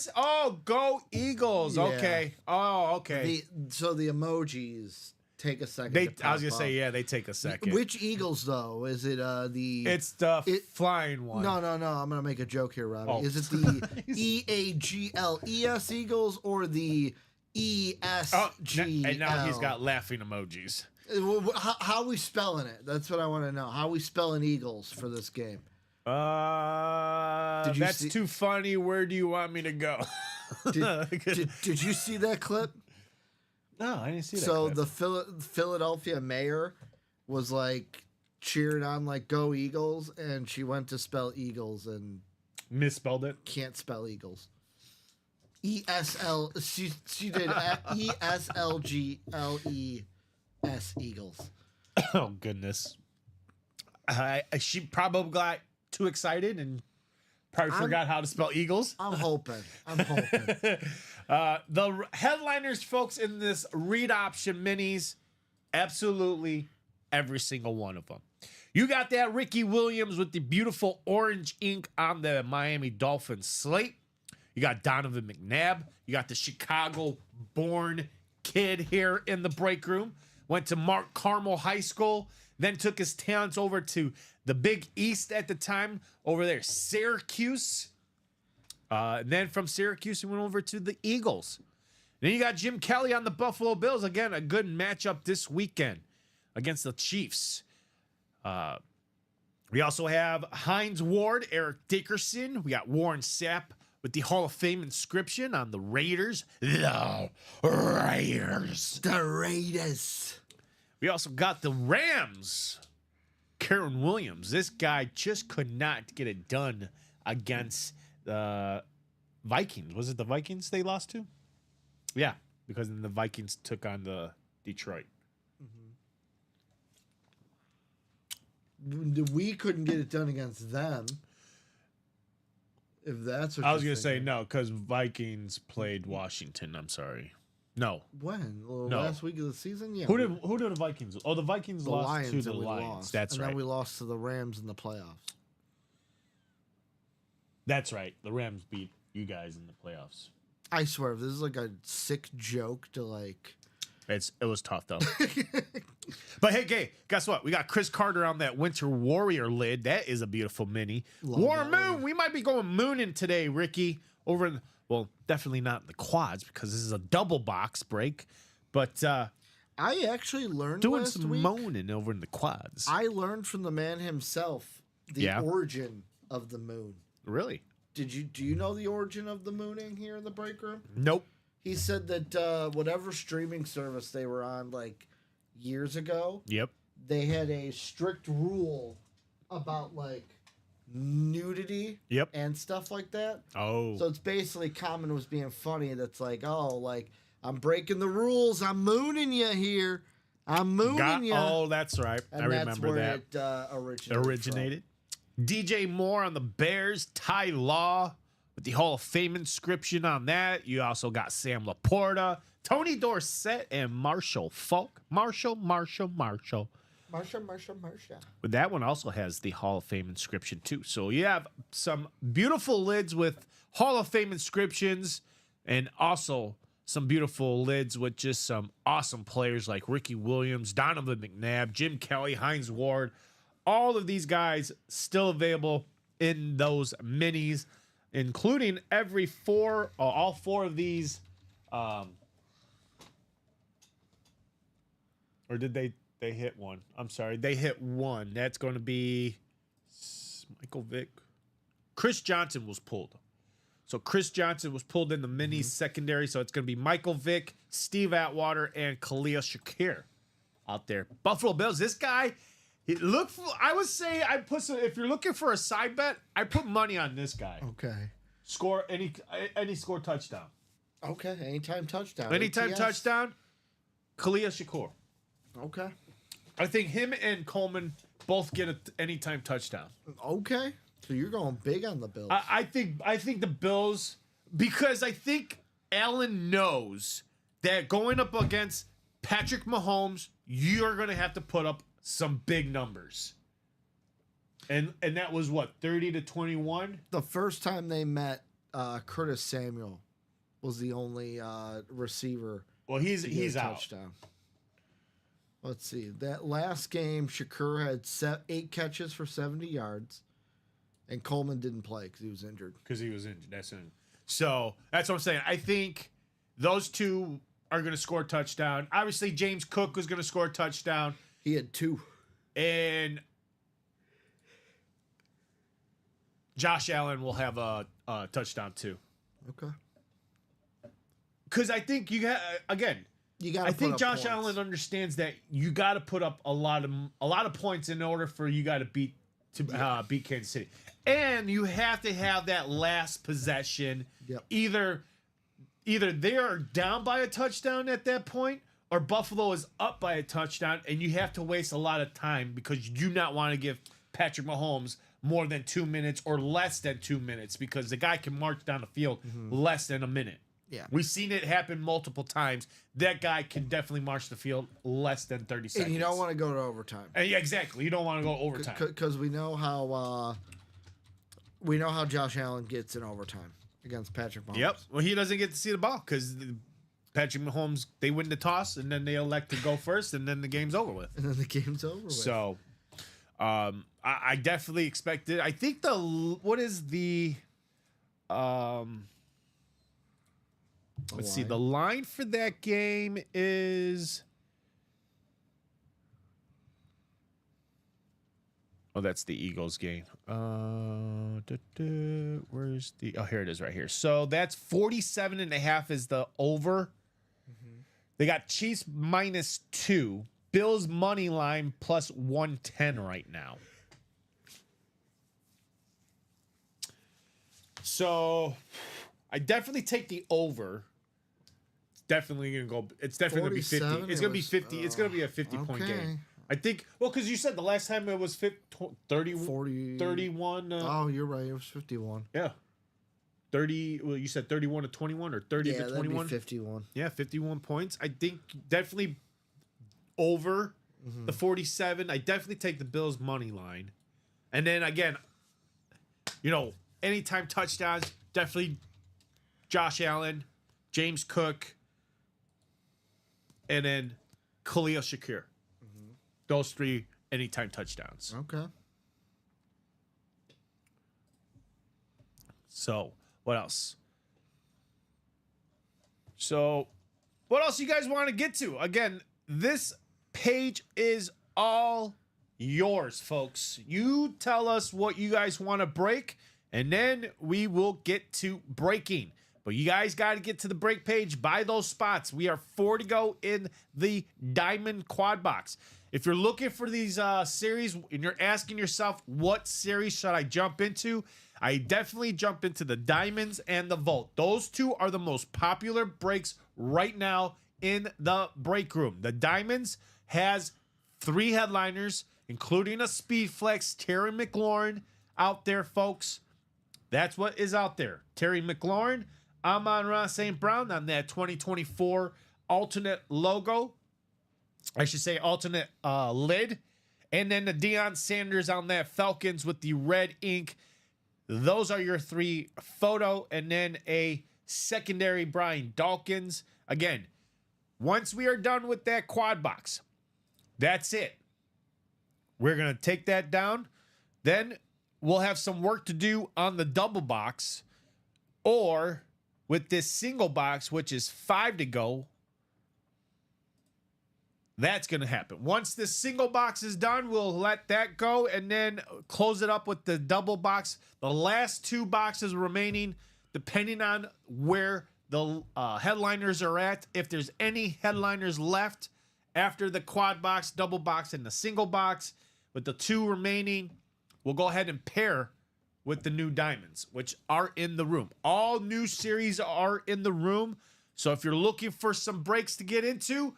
Go Eagles. Yeah. Okay. Oh, okay. So the emojis take a second. I was going to say, yeah, they take a second. Which Eagles, though? Is it It's the flying one. No. I'm going to make a joke here, Robbie. Oh. Is it the EAGLES Eagles or the ESGL? And now he's got laughing emojis. How are we spelling it? That's what I want to know. How are we spelling Eagles for this game? That's too funny. Where do you want me to go? Did you see that clip? No, I didn't see that. So clip. the Philadelphia mayor was like cheering on like "Go Eagles," and she went to spell Eagles and misspelled it. Can't spell Eagles. ESL. She did ESLGLES Eagles. Oh goodness. She probably got too excited and probably forgot how to spell Eagles. I'm hoping. The headliners, folks, in this read option minis, absolutely every single one of them. You got that Ricky Williams with the beautiful orange ink on the Miami Dolphins slate. You got Donovan McNabb. You got the Chicago-born kid here in the break room. Went to Mark Carmel High School. Then took his talents over to the Big East at the time, over there, Syracuse. Then from Syracuse, he went over to the Eagles. Then you got Jim Kelly on the Buffalo Bills. Again, a good matchup this weekend against the Chiefs. We also have Hines Ward, Eric Dickerson. We got Warren Sapp with the Hall of Fame inscription on the Raiders. The Raiders. We also got the Rams. Karen Williams. This guy just could not get it done against the Vikings. Was it the Vikings they lost to? Yeah, because then the Vikings took on the Detroit. We couldn't get it done against them. If that's what I was going to say no, because Vikings played Washington. I'm sorry. No. When? No. Last week of the season? Yeah. Who did the Vikings? Oh, the Vikings lost Lions to the Lions. That's and right. And then we lost to the Rams in the playoffs. That's right. The Rams beat you guys in the playoffs. I swear, if this is like a sick joke to like. It was tough though. But hey, guess what? We got Chris Carter on that Winter Warrior lid. That is a beautiful mini. War Moon. We might be going mooning today, Ricky. Over in definitely not in the quads because this is a double box break. But I actually learned doing last some week, moaning over in the quads. I learned from the man himself the origin of the moon. Really? Do you know the origin of the mooning here in the break room? Nope. He said that whatever streaming service they were on like years ago, Yep. they had a strict rule about like nudity Yep. and stuff like that. Oh. So it's basically Common was being funny. That's like, oh, like I'm breaking the rules. I'm mooning you here. I'm mooning you. Oh, that's right. And I that's remember where that. it originated. DJ Moore on the Bears. Ty Law with the Hall of Fame inscription on that. You also got Sam Laporta, Tony Dorsett, and Marshall Falk. Marshall. Marsha. But that one also has the Hall of Fame inscription too. So you have some beautiful lids with Hall of Fame inscriptions and also some beautiful lids with just some awesome players like Ricky Williams, Donovan McNabb, Jim Kelly, Hines Ward. All of these guys still available in those minis, including all four of these. Or did they hit one? I'm sorry. They hit one. That's going to be Michael Vick. Chris Johnson was pulled. So Chris Johnson was pulled in the mini secondary. So it's going to be Michael Vick, Steve Atwater, and Khalil Shakir out there. Buffalo Bills. This guy, I would say if you're looking for a side bet, I put money on this guy. Okay. Score any score touchdown. Okay. Anytime touchdown. Anytime ATS. touchdown. Khalil Shakir. Okay. I think him and Coleman both get an anytime touchdown. Okay. So you're going big on the Bills. I think the Bills, because I think Allen knows that going up against Patrick Mahomes, you're going to have to put up some big numbers. And that was what, 30-21? The first time they met, Curtis Samuel was the only receiver. Well, to get he's a out. touchdown. Let's see. That last game, Shakur had 8 catches for 70 yards, and Coleman didn't play because he was injured. So that's what I'm saying. I think those two are going to score a touchdown. Obviously, James Cook was going to score a touchdown. He had 2. And Josh Allen will have a touchdown too. Okay. Because I think you got again. You got. I think Josh points. Allen understands that you got to put up a lot of points in order for you got to beat Kansas City, and you have to have that last possession. Yep. Either they are down by a touchdown at that point, or Buffalo is up by a touchdown, and you have to waste a lot of time because you do not want to give Patrick Mahomes more than 2 minutes or less than 2 minutes because the guy can march down the field less than a minute. Yeah. We've seen it happen multiple times. That guy can definitely march the field less than 30 seconds. And you don't want to go to overtime. Yeah, exactly. You don't want to go overtime. Because we know how Josh Allen gets in overtime against Patrick Mahomes. Yep. Well, he doesn't get to see the ball because Patrick Mahomes, they win the toss and then they elect to go first and then the game's over with. And then the game's over with. So, I definitely expect it. I think let's see. The line for that game is. Oh, that's the Eagles game. Where's the? Oh, here it is right here. So that's 47.5 is the over. They got Chiefs -2. Bills money line plus 110 right now. So I definitely take the over. It's definitely gonna go. It's definitely gonna be 50. It's gonna be 50. It's gonna be a 50-point game. I think. Well, because you said the last time it was 31. Oh, you're right. It was 51. Yeah. 30. Well, you said 31-21 or 30-21. That'd be 51. Yeah, 51 points. I think definitely over the 47. I definitely take the Bills money line. And then again, anytime touchdowns, definitely Josh Allen, James Cook, and then Khalil Shakir. Those 3 anytime touchdowns. Okay. So, what else? So, what else you guys want to get to? Again, this page is all yours, folks. You tell us what you guys want to break, and then we will get to breaking. But you guys got to get to the break page, buy those spots. We are 4 to go in the Diamond Quad Box. If you're looking for these series and you're asking yourself, what series should I jump into? I definitely jump into the Diamonds and the Vault. Those two are the most popular breaks right now in the break room. The Diamonds has 3 headliners, including a Speed Flex, Terry McLaurin out there, folks. That's what is out there. Terry McLaurin, Amon-Ra St. Brown on that 2024 alternate logo. I should say alternate lid. And then the Deion Sanders on that Falcons with the red ink. Those are your 3 photo. And then a secondary Brian Dawkins. Again, once we are done with that quad box, that's it. We're going to take that down. Then we'll have some work to do on the double box, or with this single box, which is 5 to go. That's going to happen. Once this single box is done, we'll let that go and then close it up with the double box. The last 2 boxes remaining, depending on where the headliners are at. If there's any headliners left after the quad box, double box, and the single box, with the 2 remaining, we'll go ahead and pair with the new diamonds, which are in the room. All new series are in the room. So if you're looking for some breaks to get into,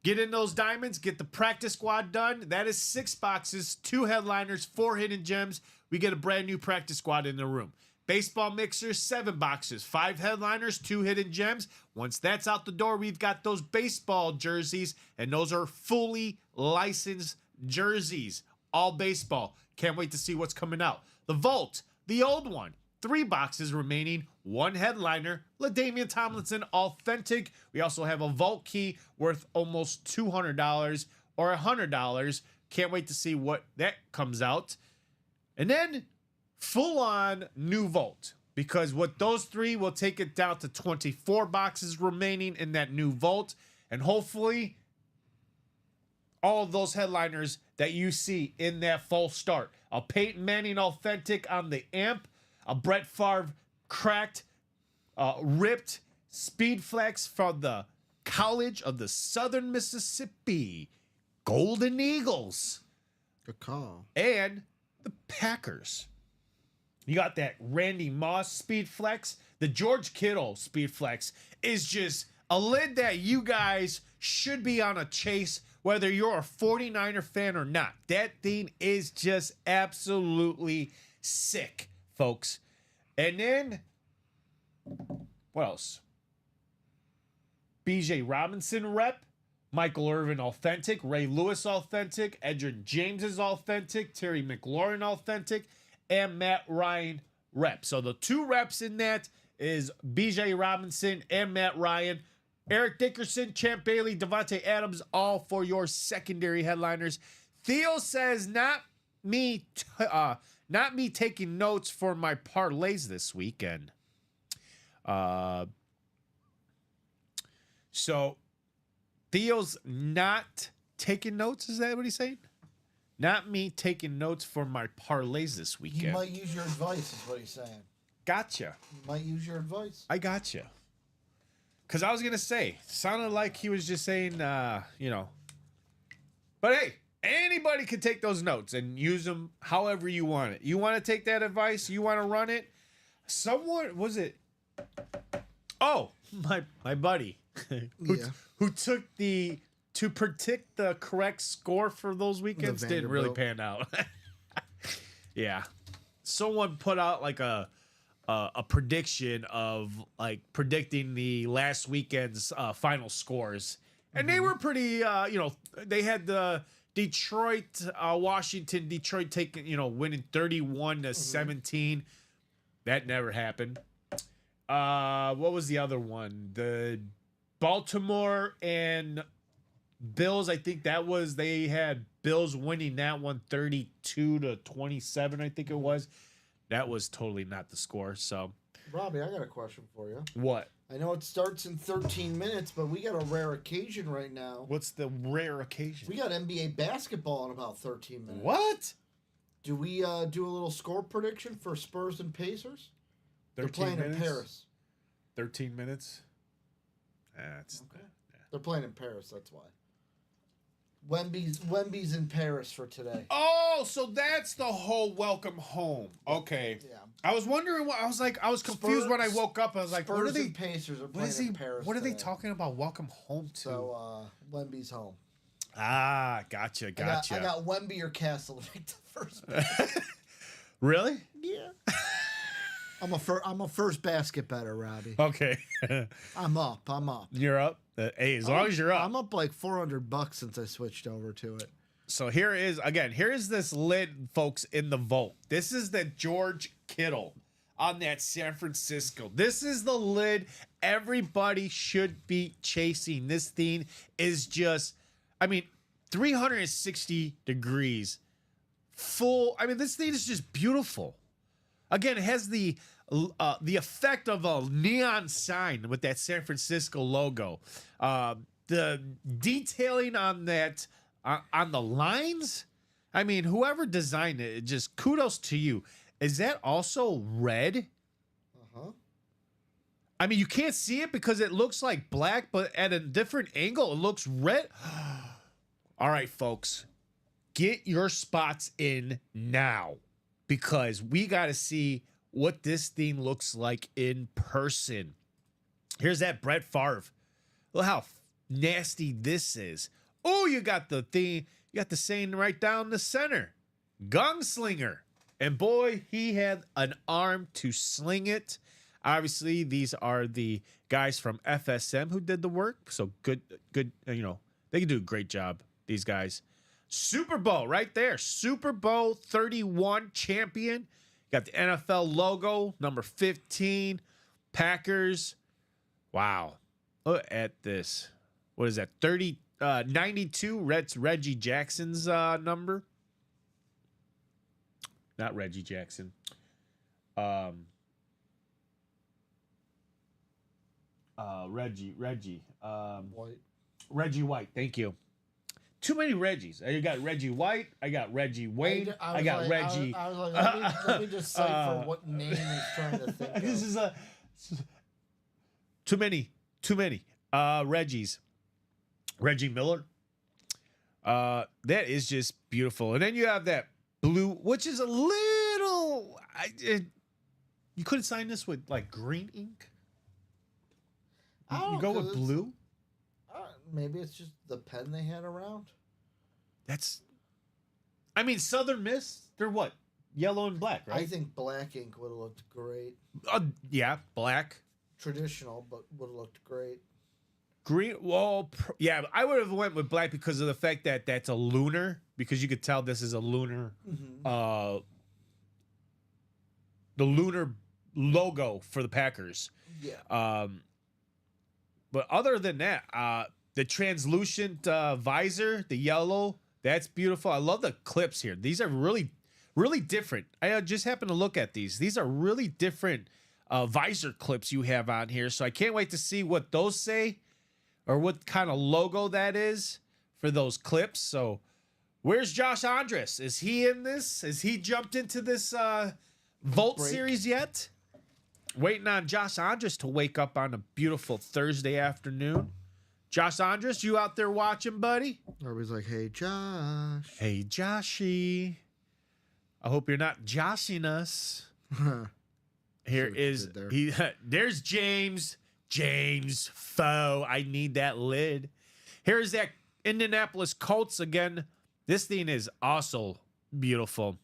get in those diamonds, get the practice squad done. That is 6 boxes, 2 headliners, 4 hidden gems. We get a brand new practice squad in the room. Baseball mixers, 7 boxes, 5 headliners, 2 hidden gems. Once that's out the door, we've got those baseball jerseys, and those are fully licensed jerseys. All baseball. Can't wait to see what's coming out. The Vault, the old one. 3 boxes remaining, 1 headliner, LaDainian Tomlinson Authentic. We also have a Vault key worth almost $200 or $100. Can't wait to see what that comes out. And then full-on new Vault, because with those 3, we'll take it down to 24 boxes remaining in that new Vault. And hopefully all of those headliners that you see in that full start. A Peyton Manning Authentic on the amp, a Brett Favre cracked, ripped Speed Flex from the College of the Southern Mississippi Golden Eagles. Good call. And the Packers. You got that Randy Moss Speed Flex. The George Kittle Speed Flex is just a lid that you guys should be on a chase, whether you're a 49er fan or not. That thing is just absolutely sick, folks. And then, what else? BJ Robinson rep, Michael Irvin Authentic, Ray Lewis Authentic, Edgerrin James is Authentic, Terry McLaurin Authentic, and Matt Ryan rep. So the 2 reps in that is BJ Robinson and Matt Ryan. Eric Dickerson, Champ Bailey, Devontae Adams, all for your secondary headliners. Theo says, not me taking notes for my parlays this weekend. So Theo's not taking notes. Is that what he's saying? Not me taking notes for my parlays this weekend. He might use your advice, is what he's saying. Gotcha. He might use your advice. I gotcha. Because I was going to say, sounded like he was just saying, you know. But hey, anybody can take those notes and use them however you want it. You want to take that advice? You want to run it? Someone, was it? Oh, my buddy who took to predict the correct score for those weekends didn't really pan out. Yeah. Someone put out like a prediction of like predicting the last weekend's final scores. And they were pretty, they had the Detroit, Washington, Detroit taking, winning 31-17. That never happened. What was the other one? The Baltimore and Bills, I think they had Bills winning that one 32-27, I think it was. That was totally not the score. So, Robbie, I got a question for you. What? I know it starts in 13 minutes, but we got a rare occasion right now. What's the rare occasion? We got NBA basketball in about 13 minutes. What? Do we do a little score prediction for Spurs and Pacers? They're 13 playing minutes? in Paris. 13 minutes. That's They're playing in Paris. That's why. Wemby's in Paris for today. Oh, so that's the whole welcome home. Okay. Yeah. I was wondering what I was confused when I woke up. I was like, Spurs what are they? and Pacers are What playing is he? in Paris. What are they today. talking about? Welcome home to? So Wemby's home. Gotcha. I got Wemby or Castle to make the first. Basket. Really? Yeah. I'm a first basket better, Robbie. Okay. I'm up. You're up. Hey, as long as you're up. I'm up like $400 since I switched over to it. So here is this lid, folks, in the vault. This is the George Kittle on that San Francisco. This is the lid everybody should be chasing. This thing is just, 360 degrees. Full. This thing is just beautiful. Again, it has the effect of a neon sign with that San Francisco logo. The detailing on that, on the lines. Whoever designed it, just kudos to you. Is that also red? Uh-huh. You can't see it because it looks like black, but at a different angle, it looks red. All right, folks, get your spots in now because we got to see what this thing looks like in person. Here's that Brett Favre. Look how nasty this is. Oh, you got the thing. You got the saying right down the center. Gunslinger. And boy, he had an arm to sling it. Obviously, these are the guys from FSM who did the work. So good, they can do a great job, these guys. Super Bowl right there. Super Bowl 31 champion. Got the NFL logo, number 15. Packers. Wow. Look at this. What is that? 92. That's Reggie Jackson's number. Not Reggie Jackson. Reggie. White. Reggie White. Thank you. Too many Reggies. You got Reggie White. I got Reggie Wayne. I got Reggie. I was like, let me just cipher what name he's trying to think of. This is too many. Reggies. Reggie Miller. That is just beautiful. And then you have that blue, which is a little. You couldn't sign this with like green ink. You go with blue. Maybe it's just the pen they had around. That's. Southern Miss. They're what? Yellow and black, right? I think black ink would have looked great. Yeah, black. Traditional, but would have looked great. Green. Well, yeah, I would have went with black because of the fact that that's a lunar. Because you could tell this is a lunar. Mm-hmm. The lunar logo for the Packers. Yeah. But other than that, the translucent visor, the yellow, that's beautiful. I love the clips here. These are really, really different. I just happened to look at these. These are really different visor clips you have on here. So I can't wait to see what those say or what kind of logo that is for those clips. So where's Josh Andres? Is he in this? Has he jumped into this Volt series yet? Waiting on Josh Andres to wake up on a beautiful Thursday afternoon. Josh Andres, you out there watching, buddy? Everybody's like, hey, Josh. Hey, Joshy. I hope you're not joshing us. Here is there's James. James Foe. I need that lid. Here's that Indianapolis Colts again. This thing is also beautiful.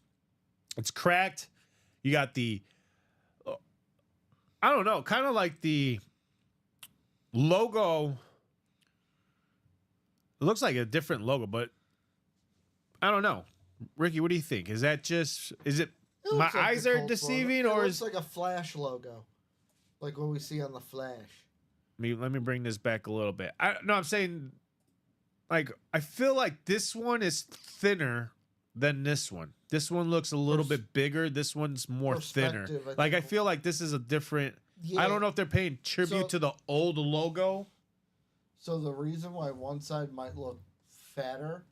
It's cracked. You got the I don't know, kind of like the logo. It looks like a different logo, but I don't know. Ricky, what do you think? Is it my looks like eyes the are Colts deceiving, logo. or It is looks like a Flash logo, like what we see on the Flash. let me bring this back a little bit. I'm saying, like, I feel like this one is thinner than this one. This one looks a little bit bigger. This one's more thinner. I feel like this is a different. Yeah. I don't know if they're paying tribute to the old logo. So the reason why one side might look fatter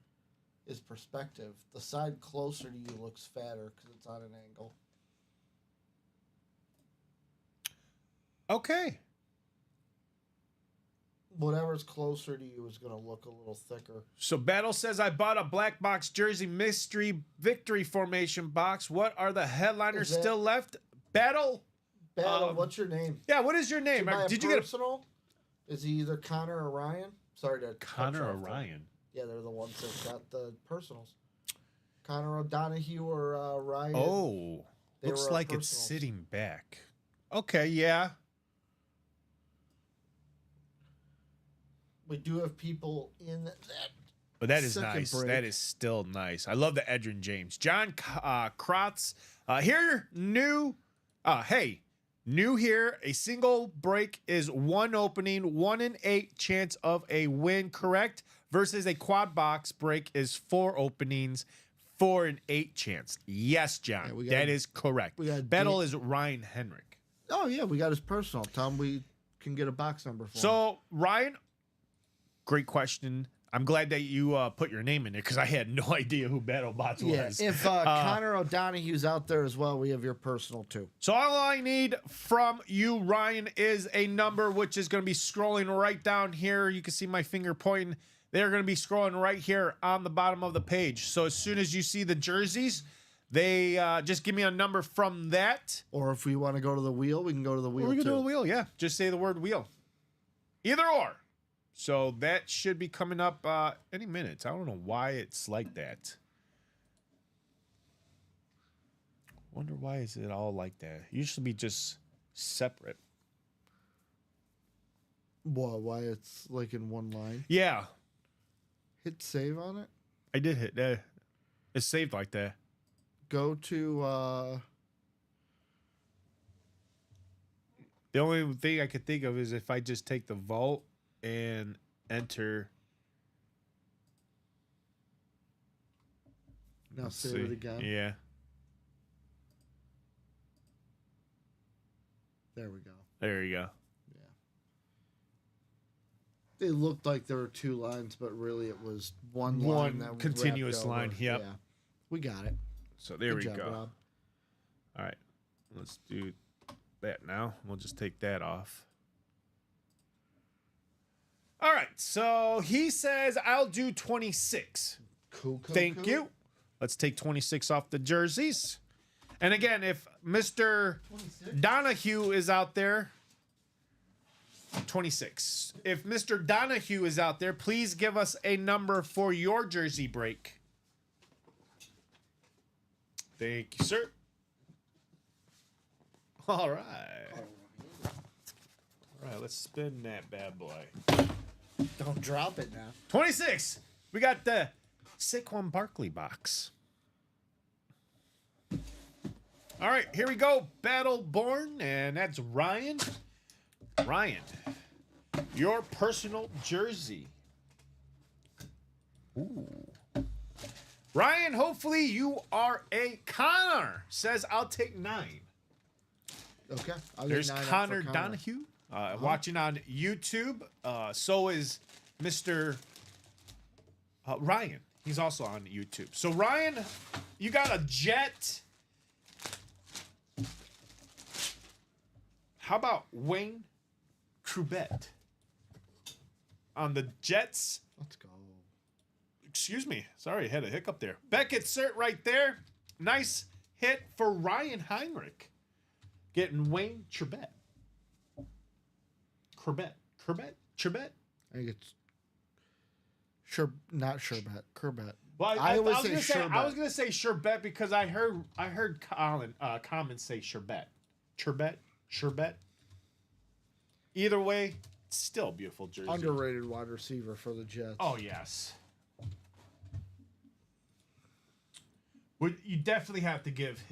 is perspective. The side closer to you looks fatter because it's on an angle. Okay. whatever's closer to you is going to look a little thicker. So Battle says, I bought a black box jersey mystery victory formation box. What are the headliners Is that- still left? Battle? Battle, what's your name? Yeah, what is your name? Did you get a personal? Is he either Connor or Ryan? Sorry to Connor or cut you off. Ryan? Yeah, they're the ones that got the personals. Connor O'Donohue or Ryan. Oh, They looks were our like it's personals. sitting back. Okay, yeah. We do have people in that. But that is Second nice. break. That is still nice. I love the Edrin James. John Krotz here, new. Hey, new here. A single break is one opening, 1 in 8 chance of a win, correct? Versus a quad box break is 4 openings, 4 in 8 chance. Yes, John, Yeah, we got- that is correct. we got Battle is Ryan Henrik. Oh, yeah, we got his personal. Tell him we can get a box number for him. So, Ryan, great question. I'm glad that you put your name in there because I had no idea who BattleBots Yeah, was. if Connor O'Donohue's out there as well, we have your personal too. So all I need from you, Ryan, is a number which is going to be scrolling right down here. You can see my finger pointing. They're going to be scrolling right here on the bottom of the page. So as soon as you see the jerseys, they just give me a number from that. Or if we want to go to the wheel, we can go to the wheel Or we can too. do a wheel, yeah. Just say the word wheel. Either or. So that should be coming up any minute. I don't know why it's like that. Wonder why is it all like that? It used to be just separate. Why it's like in one line? Yeah, Hit save on it. I did hit that. It's saved like that. Go to The only thing I could think of is if I just take the vault and enter. now Let's save see. it again. Yeah. There we go. There you go. They looked like there were two lines, but really it was one One line that continuous wrapped over. line, yep. Yeah. We got it. So there Good we job, go. Rob. All right. Let's do that now. We'll just take that off. All right. So he says, I'll do 26. Cool. Thank you. Let's take 26 off the jerseys. And again, if Mr. Donahue is out there, 26. If Mr. Donahue is out there, please give us a number for your jersey break. Thank you, sir. All right. All right, let's spin that bad boy. Don't drop it now. 26. We got the Saquon Barkley box. All right, here we go. Battleborn, and that's Ryan. Ryan, your personal jersey. Ooh. Ryan, hopefully you are a Connor. Says, I'll take 9. Okay. I'll get There's 9 up for Connor Donahue watching on YouTube. So is Mr. Ryan. He's also on YouTube. So, Ryan, you got a Jet. How about Wayne Trubet on the Jets? Let's go. Excuse me. Sorry, I had a hiccup there. Beckett cert right there. Nice hit for Ryan Heinrich. Getting Wayne Trubet. Corbett. I think it's not Sherbet. Kerbet. Well, I always was say gonna Sherbet. I was gonna say Sherbet because I heard Colin comments say Sherbet. Sherbet. Either way, it's still a beautiful jersey. Underrated wide receiver for the Jets. Oh yes. You definitely have to give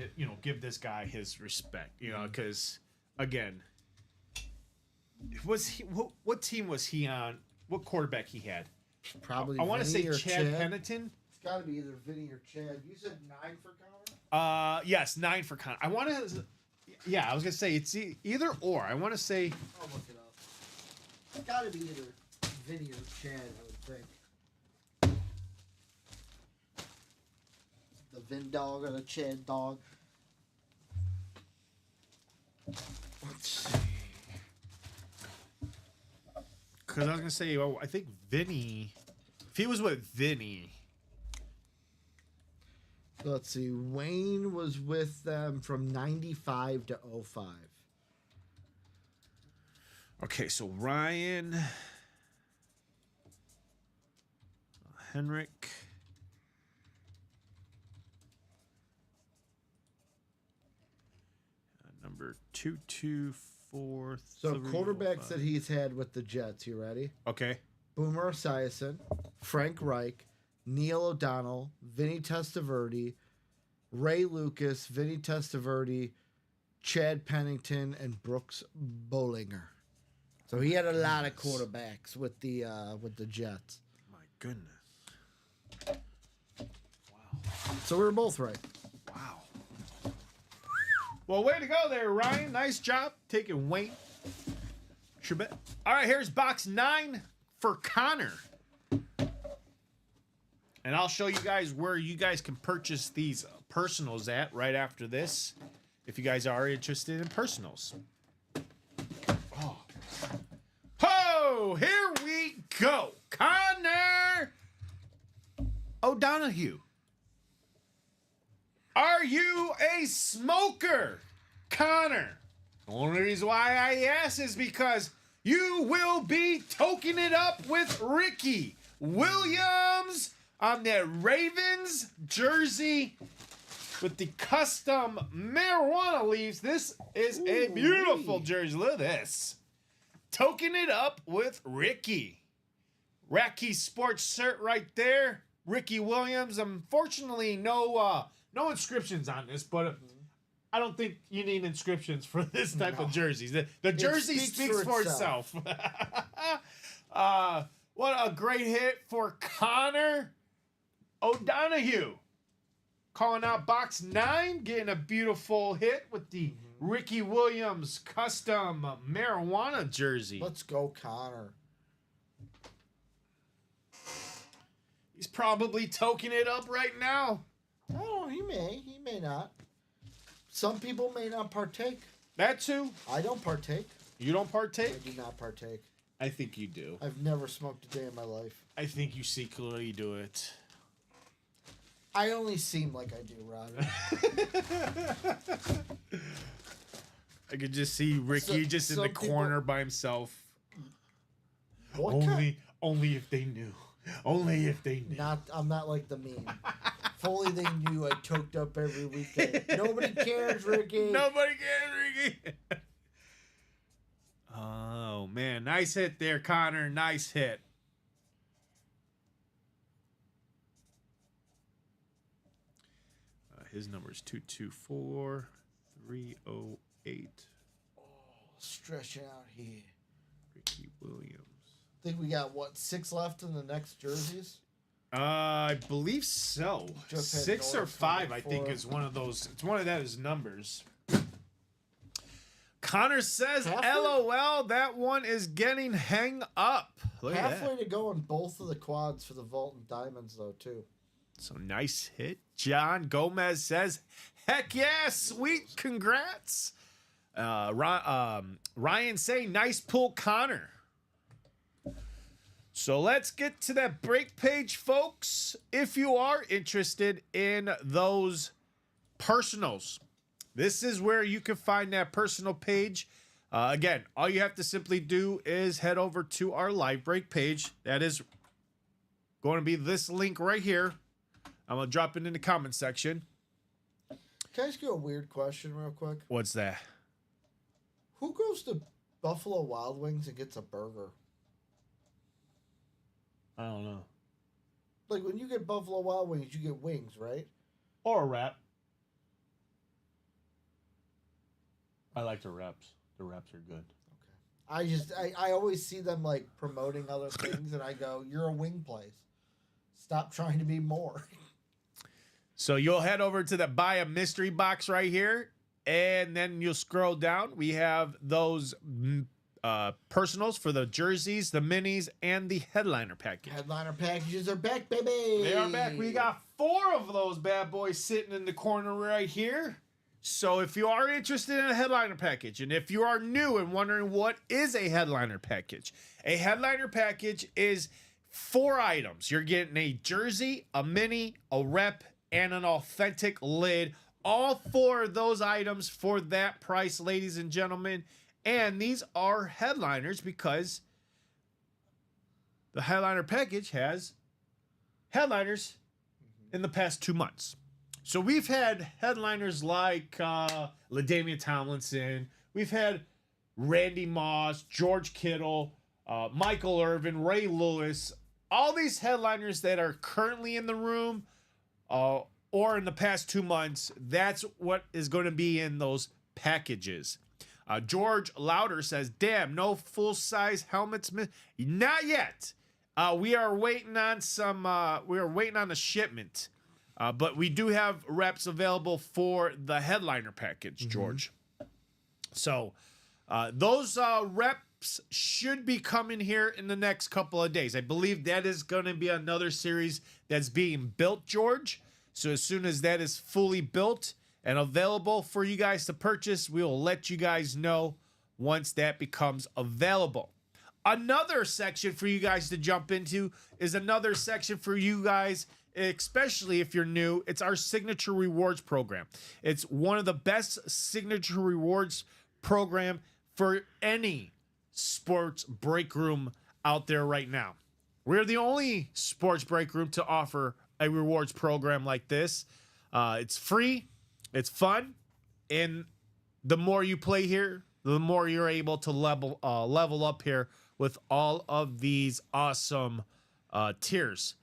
this guy his respect, because again, what team was he on? What quarterback he had? Probably. I want to say Vinny or Chad Pennington. It's got to be either Vinny or Chad. You said 9 for Connor? Yes, 9 for Connor. I want to. Yeah, I was gonna say it's either or. I want to say I'll look it up. It's got to be either Vinny or Chad, I would think. The Vin dog or the Chad dog. Let's see. because I was gonna say, I think Vinny, if he was with Vinny, Let's see. Wayne was with them from 95 to 05. okay, so Ryan, Henrik, number 224. So quarterbacks that he's had with the Jets. You ready? Okay. Boomer Esiason, Frank Reich, Neil O'Donnell, Vinny Testaverde, Ray Lucas, Vinny Testaverde, Chad Pennington, and Brooks Bollinger. So he had a lot of quarterbacks with the Jets. My goodness. So we were both right. Wow. Well, way to go there, Ryan. Nice job taking Wayne. Trebet. All right, here's box 9 for Connor. And I'll show you guys where you guys can purchase these personals at right after this, if you guys are interested in personals. Oh, here we go. Connor O'Donohue. Are you a smoker, Connor? The only reason why I ask is because you will be toking it up with Ricky Williams on that Ravens jersey with the custom marijuana leaves. This is a beautiful jersey. Look at this. Toking it up with Ricky. Racky Sports shirt right there. Ricky Williams. Unfortunately, no inscriptions on this, but I don't think you need inscriptions for this type of jerseys. The jersey speaks for itself. What a great hit for Connor O'Donohue. Calling out box 9, getting a beautiful hit with the Ricky Williams custom marijuana jersey. Let's go, Connor. He's probably toking it up right now. Oh, he may not. Some people may not partake. That too. I don't partake. You don't partake? I do not partake. I think you do. I've never smoked a day in my life. I think you secretly do it. I only seem like I do, Robbie. I could just see Ricky just in the corner by himself. Only if they knew. Only if they knew. I'm not like the meme. If only they knew I choked up every weekend. Nobody cares, Ricky. Nobody cares, Ricky. Oh, man. Nice hit there, Connor. Nice hit. His number is 224-308. Stretching out here. Ricky Williams. Think we got, 6 left in the next jerseys? I believe so. Just had 6 or North 5, I 24. think, is one of those. It's one of those numbers. Connor says, Halfway? LOL, that one is getting hang up. Look at Halfway that. to go on both of the quads for the Vault and Diamonds, though, too. So nice hit. John Gomez says, heck yeah, sweet, congrats. Ryan saying, nice pull, Connor. So let's get to that break page, folks. If you are interested in those personals, this is where you can find that personal page. Again, all you have to simply do is head over to our live break page. That is going to be this link right here. I'm going to drop it in the comment section. Can I ask you a weird question real quick? What's that? Who goes to Buffalo Wild Wings and gets a burger? I don't know. Like, when you get Buffalo Wild Wings, you get wings, right? Or a wrap. I like the wraps. The wraps are good. I always see them, like, promoting other things, and I go, you're a wing place. Stop trying to be more. So you'll head over to the buy a mystery box right here, and then you'll scroll down. We have those personals for the jerseys, the minis, and the headliner package. Headliner packages are back, baby. They are back. We got 4 of those bad boys sitting in the corner right here. So if you are interested in a headliner package, and if you are new and wondering what is a headliner package is 4 items. You're getting a jersey, a mini, a rep, and an authentic lid. All 4 of those items for that price, ladies and gentlemen. And these are headliners because the headliner package has headliners in the past 2 months. So we've had headliners like LaDainian Tomlinson. We've had Randy Moss, George Kittle, Michael Irvin, Ray Lewis. All these headliners that are currently in the room or in the past 2 months, that's what is going to be in those packages. George Louder says, damn, no full-size helmets. Not yet. We are waiting on the shipment. But we do have reps available for the headliner package, George. So those reps should be coming here in the next couple of days. I believe that is going to be another series that's being built, George. So as soon as that is fully built and available for you guys to purchase, we will let you guys know once that becomes available. Another section for you guys to jump into is another section for you guys, especially if you're new. It's our signature rewards program. It's one of the best signature rewards program for any sports break room out there right now. We're the only sports break room to offer a rewards program like this. It's free, it's fun, and the more you play here, the more you're able to level up here with all of these awesome tiers.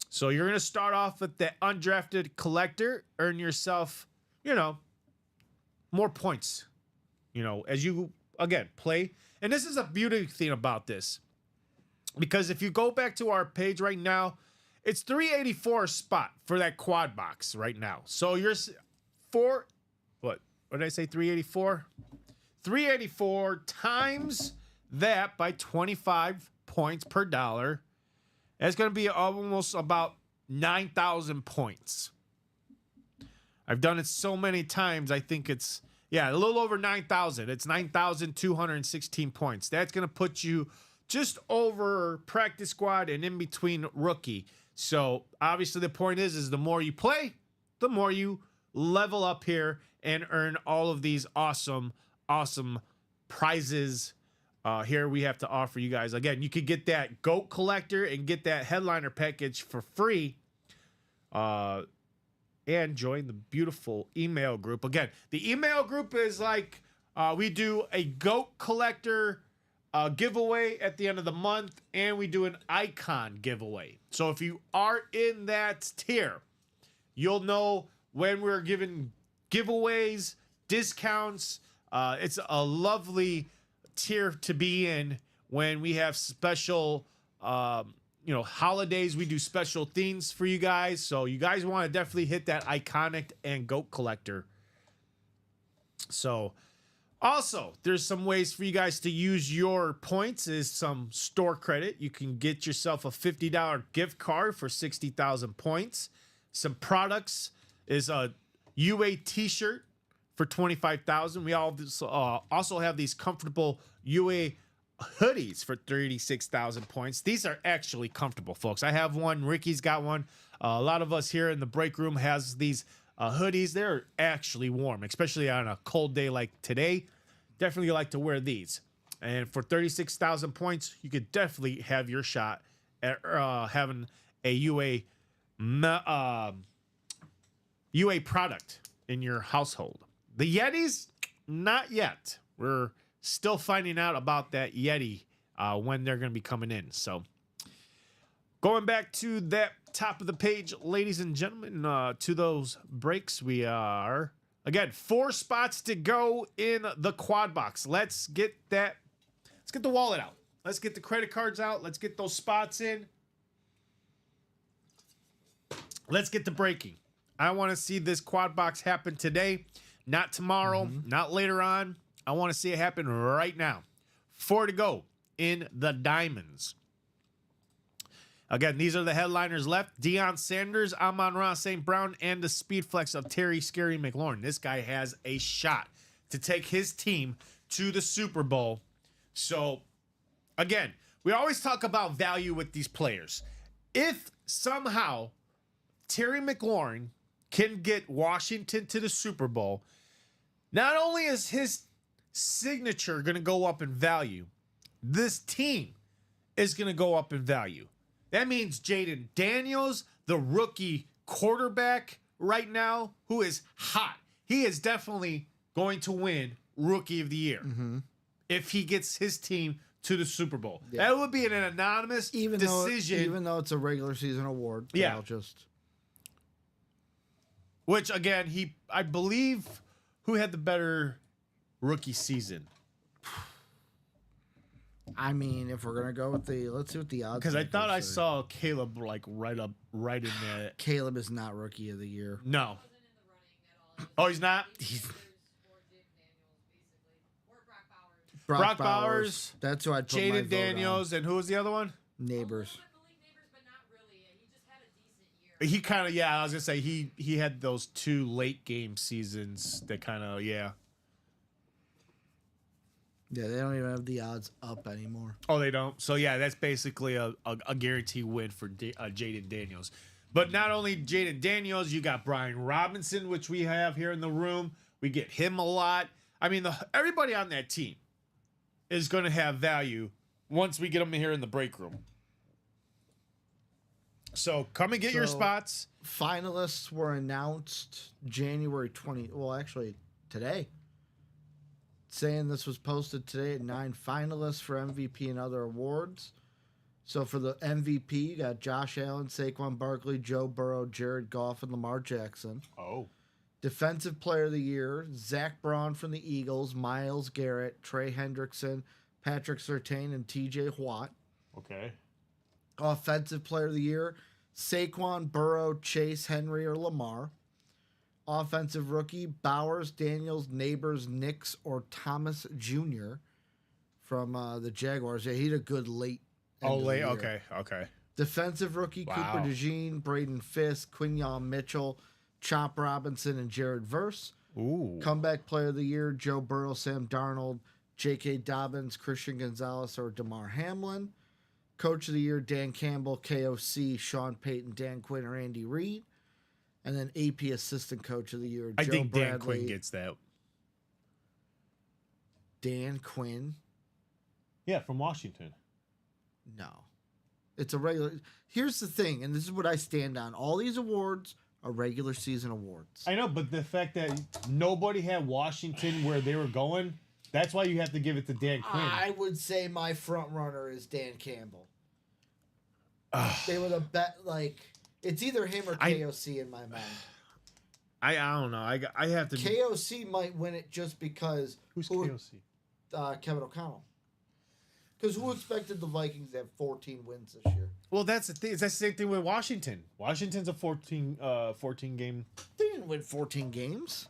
So you're going to start off with the undrafted collector, earn yourself, more points, as you, again, play. And this is a beauty thing about this, because if you go back to our page right now, it's 384 a spot for that quad box right now. So you're what did I say, 384? 384 times that by 25 points per dollar. That's going to be almost about 9,000 points. I've done it so many times. I think it's, a little over 9,000. It's 9,216 points. That's going to put you just over practice squad and in between rookie. So obviously the point is the more you play, the more you level up here and earn all of these awesome prizes. Here we have to offer you guys. Again, you could get that GOAT collector and get that headliner package for free. And join the beautiful email group. Again, the email group is like we do a GOAT collector giveaway at the end of the month, and we do an icon giveaway. So if you are in that tier, you'll know when we're giving giveaways, discounts. It's a lovely tier to be in when we have special holidays. We do special themes for you guys, so you guys want to definitely hit that iconic and GOAT collector. So also, there's some ways for you guys to use your points. Is some store credit. You can get yourself a $50 gift card for 60,000 points. Some products is a UA t-shirt for 25,000. We also have these comfortable UA hoodies for 36,000 points. These are actually comfortable, folks. I have one. Ricky's got one. A lot of us here in the break room has these hoodies. They're actually warm, especially on a cold day like today. Definitely like to wear these. And for 36,000 points, you could definitely have your shot at having a UA product in your household. The Yetis, not yet. We're still finding out about that Yeti when they're going to be coming in. So going back to that top of the page, ladies and gentlemen, to those breaks, we are, again, 4 spots to go in the quad box. Let's get the wallet out. Let's get the credit cards out. Let's get those spots in. Let's get the breaking. I want to see this quad box happen today, not tomorrow, not later on. I want to see it happen right now. 4 to go in the diamonds. Again, these are the headliners left. Deion Sanders, Amon-Ra St. Brown, and the speed flex of Terry Scary McLaurin. This guy has a shot to take his team to the Super Bowl. So, again, we always talk about value with these players. If somehow Terry McLaurin can get Washington to the Super Bowl, not only is his signature going to go up in value, this team is going to go up in value. That means Jaden Daniels, the rookie quarterback right now, who is hot. He is definitely going to win Rookie of the Year if he gets his team to the Super Bowl. Yeah. That would be an anonymous decision. Even though it's a regular season award. Yeah. I'll just... Which, again, I believe, who had the better rookie season? I mean, if we're going to go with let's see what the odds Because I thought I say. saw Caleb like right in that. Caleb is not Rookie of the Year. No. Oh, he's not? Brock Bowers, That's who I'd put my Jaden vote Daniels, and who was the other one? on. Neighbors. He kind of, I was going to say, he had those 2 late game seasons that kind of, Yeah, they don't even have the odds up anymore. Oh, they don't? So, that's basically a guarantee win for Jaden Daniels. But not only Jaden Daniels, you got Brian Robinson, which we have here in the room. We get him a lot. I mean, everybody on that team is going to have value once we get them here in the break room. So, come and get your spots. Finalists were announced January 20. Well, actually, today. Saying this was posted today at 9 finalists for MVP and other awards. So for the MVP, you got Josh Allen, Saquon Barkley, Joe Burrow, Jared Goff, and Lamar Jackson. Oh. Defensive Player of the Year, Zach Braun from the Eagles, Myles Garrett, Trey Hendrickson, Patrick Surtain, and TJ Watt. Okay. Offensive Player of the Year, Saquon, Burrow, Chase, Henry, or Lamar. Offensive Rookie, Bowers, Daniels, Neighbors, Nix, or Thomas Jr. from the Jaguars. Yeah, he had a good late. Late? Okay. Defensive Rookie, Wow. Cooper DeJean, Braden Fisk, Quinyon Mitchell, Chop Robinson, and Jared Verse. Ooh. Comeback Player of the Year, Joe Burrow, Sam Darnold, J.K. Dobbins, Christian Gonzalez, or DeMar Hamlin. Coach of the Year, Dan Campbell, KOC, Sean Payton, Dan Quinn, or Andy Reid. And then AP Assistant Coach of the Year, I Joe think Dan Bradley. Quinn gets that. Dan Quinn? Yeah, from Washington. No. It's a regular... Here's the thing, and this is what I stand on. All these awards are regular season awards. I know, but the fact that nobody had Washington where they were going, that's why you have to give it to Dan Quinn. I would say my front runner is Dan Campbell. They were the best, like... It's either him or KOC in my mind. I don't know. I have to. KOC might win it just because... Who's KOC? Kevin O'Connell. Because who expected the Vikings to have 14 wins this year? Well, that's the thing. That's the same thing with Washington. Washington's a 14 game. They didn't win 14 games.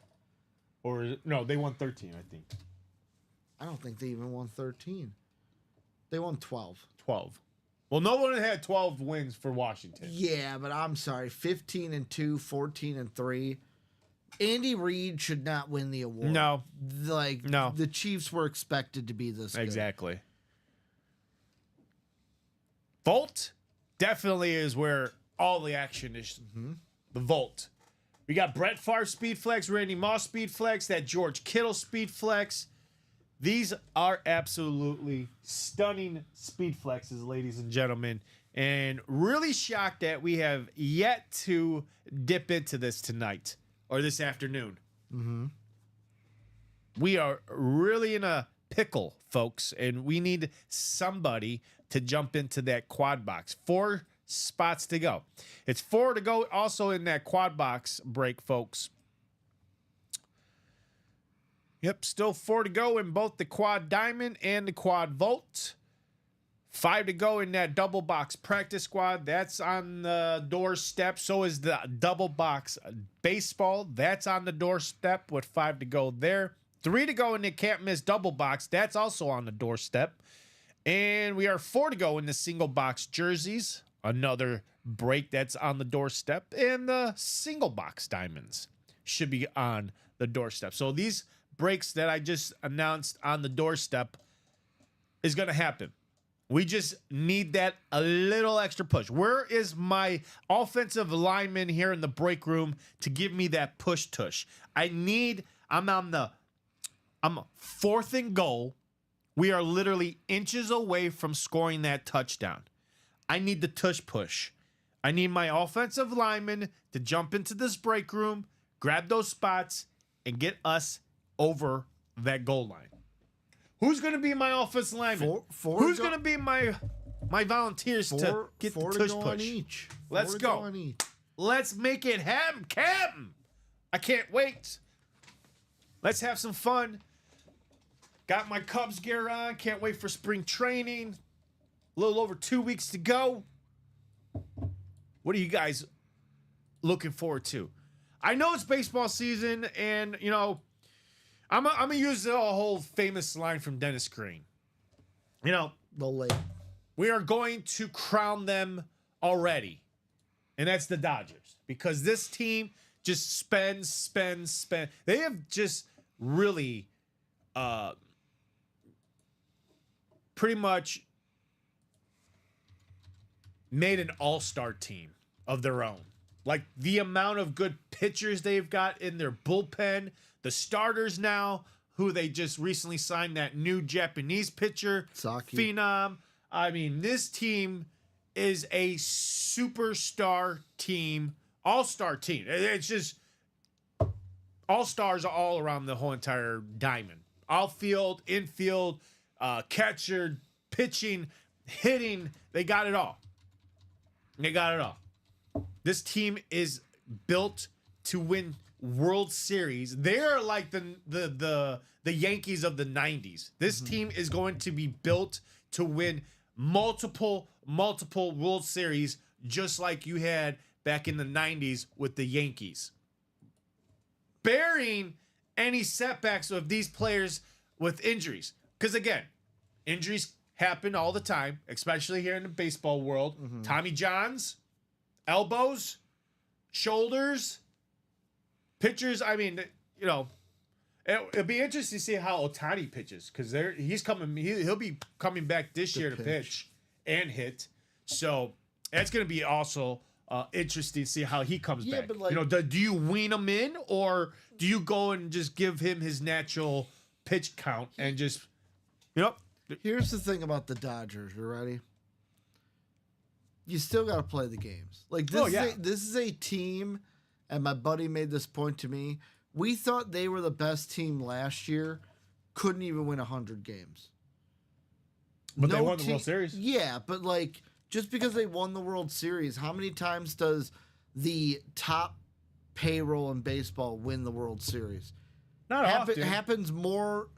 Or, no, they won 13, I think. I don't think they even won 13. They won 12. 12. Well, no one had 12 wins for Washington. Yeah, but I'm sorry. 15-2, 14-3. Andy Reid should not win the award. No. No. The Chiefs were expected to be this good. Exactly. Volt definitely is where all the action is. The Volt. We got Brett Favre speed flex, Randy Moss speed flex, that George Kittle speed flex. These are absolutely stunning speed flexes, ladies and gentlemen. And really shocked that we have yet to dip into this tonight or this afternoon. We are really in a pickle, folks, and we need somebody to jump into that quad box. 4 spots to go. It's 4 to go also in that quad box break, folks. Yep, still 4 to go in both the quad diamond and the quad volt. 5 to go in that double box practice squad. That's on the doorstep. So is the double box baseball. That's on the doorstep with 5 to go there. 3 to go in the can't miss double box. That's also on the doorstep. And we are 4 to go in the single box jerseys. another break that's on the doorstep, and the single box diamonds should be on the doorstep. So these breaks that I just announced on the doorstep is going to happen. We just need that a little extra push. Where is my offensive lineman here in the break room to give me that push tush? I'm 4th and goal. We are literally inches away from scoring that touchdown. I need the tush push. I need my offensive lineman to jump into this break room, grab those spots, and get us over that goal line. Who's going to be my offensive lineman? Who's going to be my volunteers to get the tush push? Each. Let's go. Let's make it happen, Captain. I can't wait. Let's have some fun. Got my Cubs gear on. Can't wait for spring training. A little over 2 weeks to go. What are you guys looking forward to? I know it's baseball season, and, you know, I'm going to use a whole famous line from Dennis Green. You know, The late. we are going to crown them already, and that's the Dodgers, because this team just spends. They have just really pretty much made an all-star team of their own. Like, the amount of good pitchers they've got in their bullpen, the starters now, who they just recently signed, that new Japanese pitcher, Saki. Phenom. I mean, this team is a superstar team, all-star team. It's just all-stars all around the whole entire diamond. Outfield, infield, catcher, pitching, hitting, they got it all. They got it all. This team is built to win World Series. They're like the Yankees of the 90s. This team is going to be built to win multiple World Series, just like you had back in the 90s with the Yankees. Bearing any setbacks of these players with injuries. Because again, injuries happen all the time, especially here in the baseball world. Tommy Johns, elbows, shoulders, pitchers. I mean, you know, it'll be interesting to see how Ohtani pitches, because he'll be coming back this year to pitch and hit. So that's going to be also interesting to see how he comes back. But like, you know, do you wean him in, or do you go and just give him his natural pitch count and just, you know? here's the thing about the Dodgers. You ready? You still got to play the games. Like, this is a team, and my buddy made this point to me. We thought they were the best team last year. Couldn't even win 100 games. But they won the World Series. Yeah, but like, just because they won the World Series, how many times does the top payroll in baseball win the World Series? Not often. Happens more.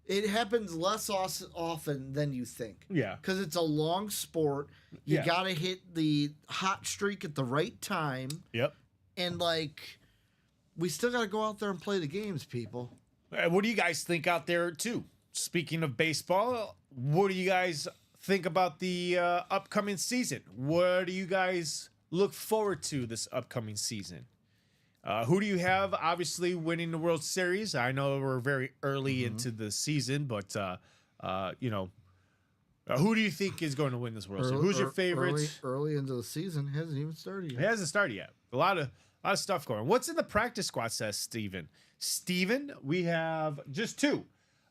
It happens less often than you think. Yeah. Because it's a long sport. You Yeah. got to hit the hot streak at the right time. Yep. And, like, we still got to go out there and play the games, people. What do you guys think out there, too? Speaking of baseball, what do you guys think about the upcoming season? What do you guys look forward to this upcoming season? Who do you have, obviously, winning the World Series? I know we're very early into the season, but, you know, who do you think is going to win this World Series? Who's your favorite? Early into the season. Hasn't even started It yet. hasn't started yet. A lot of stuff going on. What's in the practice squad, says Steven? Steven, we have just two.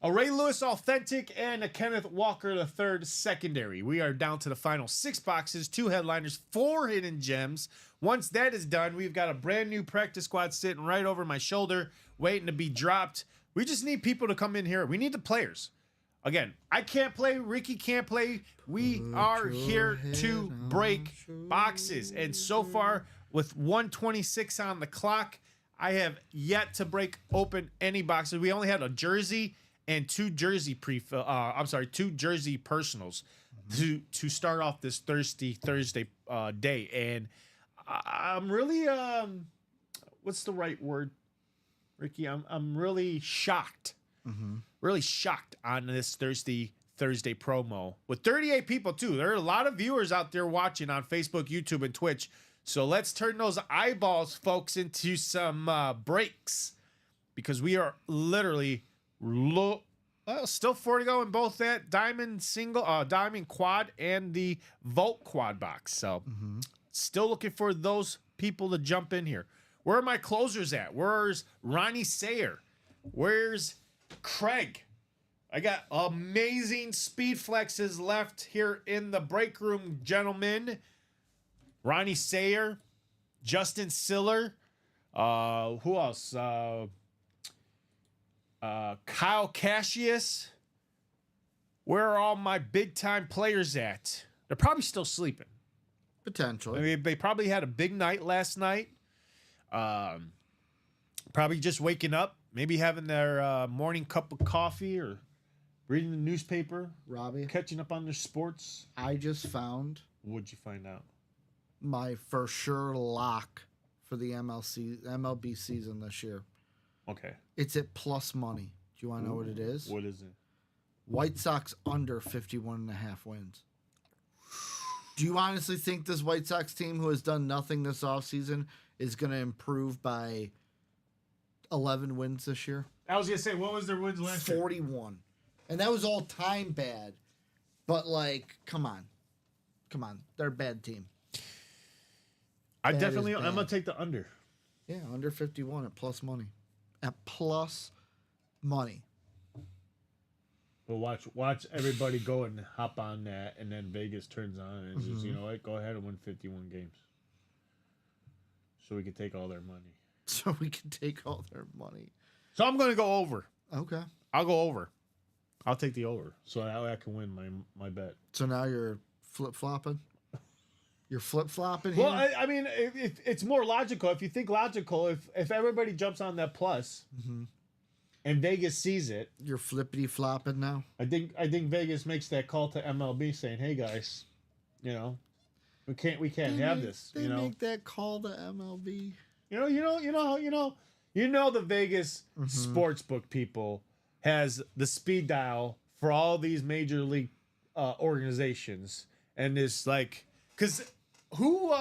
A Ray Lewis Authentic and a Kenneth Walker III Secondary. We are down to the final 6 boxes, 2 headliners, 4 hidden gems. Once that is done, we've got a brand new practice squad sitting right over my shoulder, waiting to be dropped. We just need people to come in here. We need the players. Again, I can't play. Ricky can't play. We are here to break boxes. And so far, with 1:26 on the clock, I have yet to break open any boxes. We only had a jersey and 2 jersey two jersey personals to start off this Thursday day. And I'm really what's the right word, Ricky? I'm really shocked. Really shocked on this Thursday Thursday promo with 38 people too. There are a lot of viewers out there watching on Facebook, YouTube, and Twitch. So let's turn those eyeballs, folks, into some breaks because we are literally still 4 to go in both that diamond quad and the Volt quad box. So still looking for those people to jump in here. Where are my closers at? Where's Ronnie Sayer? Where's Craig? I got amazing speed flexes left here in the break room, gentlemen. Ronnie Sayer, Justin Siller, who else? Kyle Cassius. Where are all my big time players at? They're probably still sleeping. Potentially. I mean, they probably had a big night last night. Probably just waking up, maybe having their morning cup of coffee or reading the newspaper, Robbie, catching up on their sports. I just found What'd you find out? my for sure lock for the MLB season this year. Okay. It's at plus money. Do you want to know what it is? What is it? White Sox under 51.5 wins. Do you honestly think this White Sox team, who has done nothing this offseason, is going to improve by 11 wins this year? I was going to say, what was their wins last year? 41. And that was all time bad. But, like, come on. Come on. They're a bad team. I'm That going is to bad. take the under. Yeah, under 51 at plus money. At plus money. Well, watch everybody go and hop on that, and then Vegas turns on and says, you know what, go ahead and win 51 games. So we can take all their money. So we can take all their money. So I'm going to go over. Okay. I'll go over. I'll take the over. So that way I can win my bet. So now you're flip-flopping? You're flip-flopping here? Well, I mean, it's more logical. If you think logical, if everybody jumps on that plus and Vegas sees it, You're flippity-flopping now? I think Vegas makes that call to MLB saying, "Hey guys, you know, we can't have this." They You know, make that call to MLB. you know the Vegas sportsbook people has the speed dial for all these major league organizations, and it's like, because who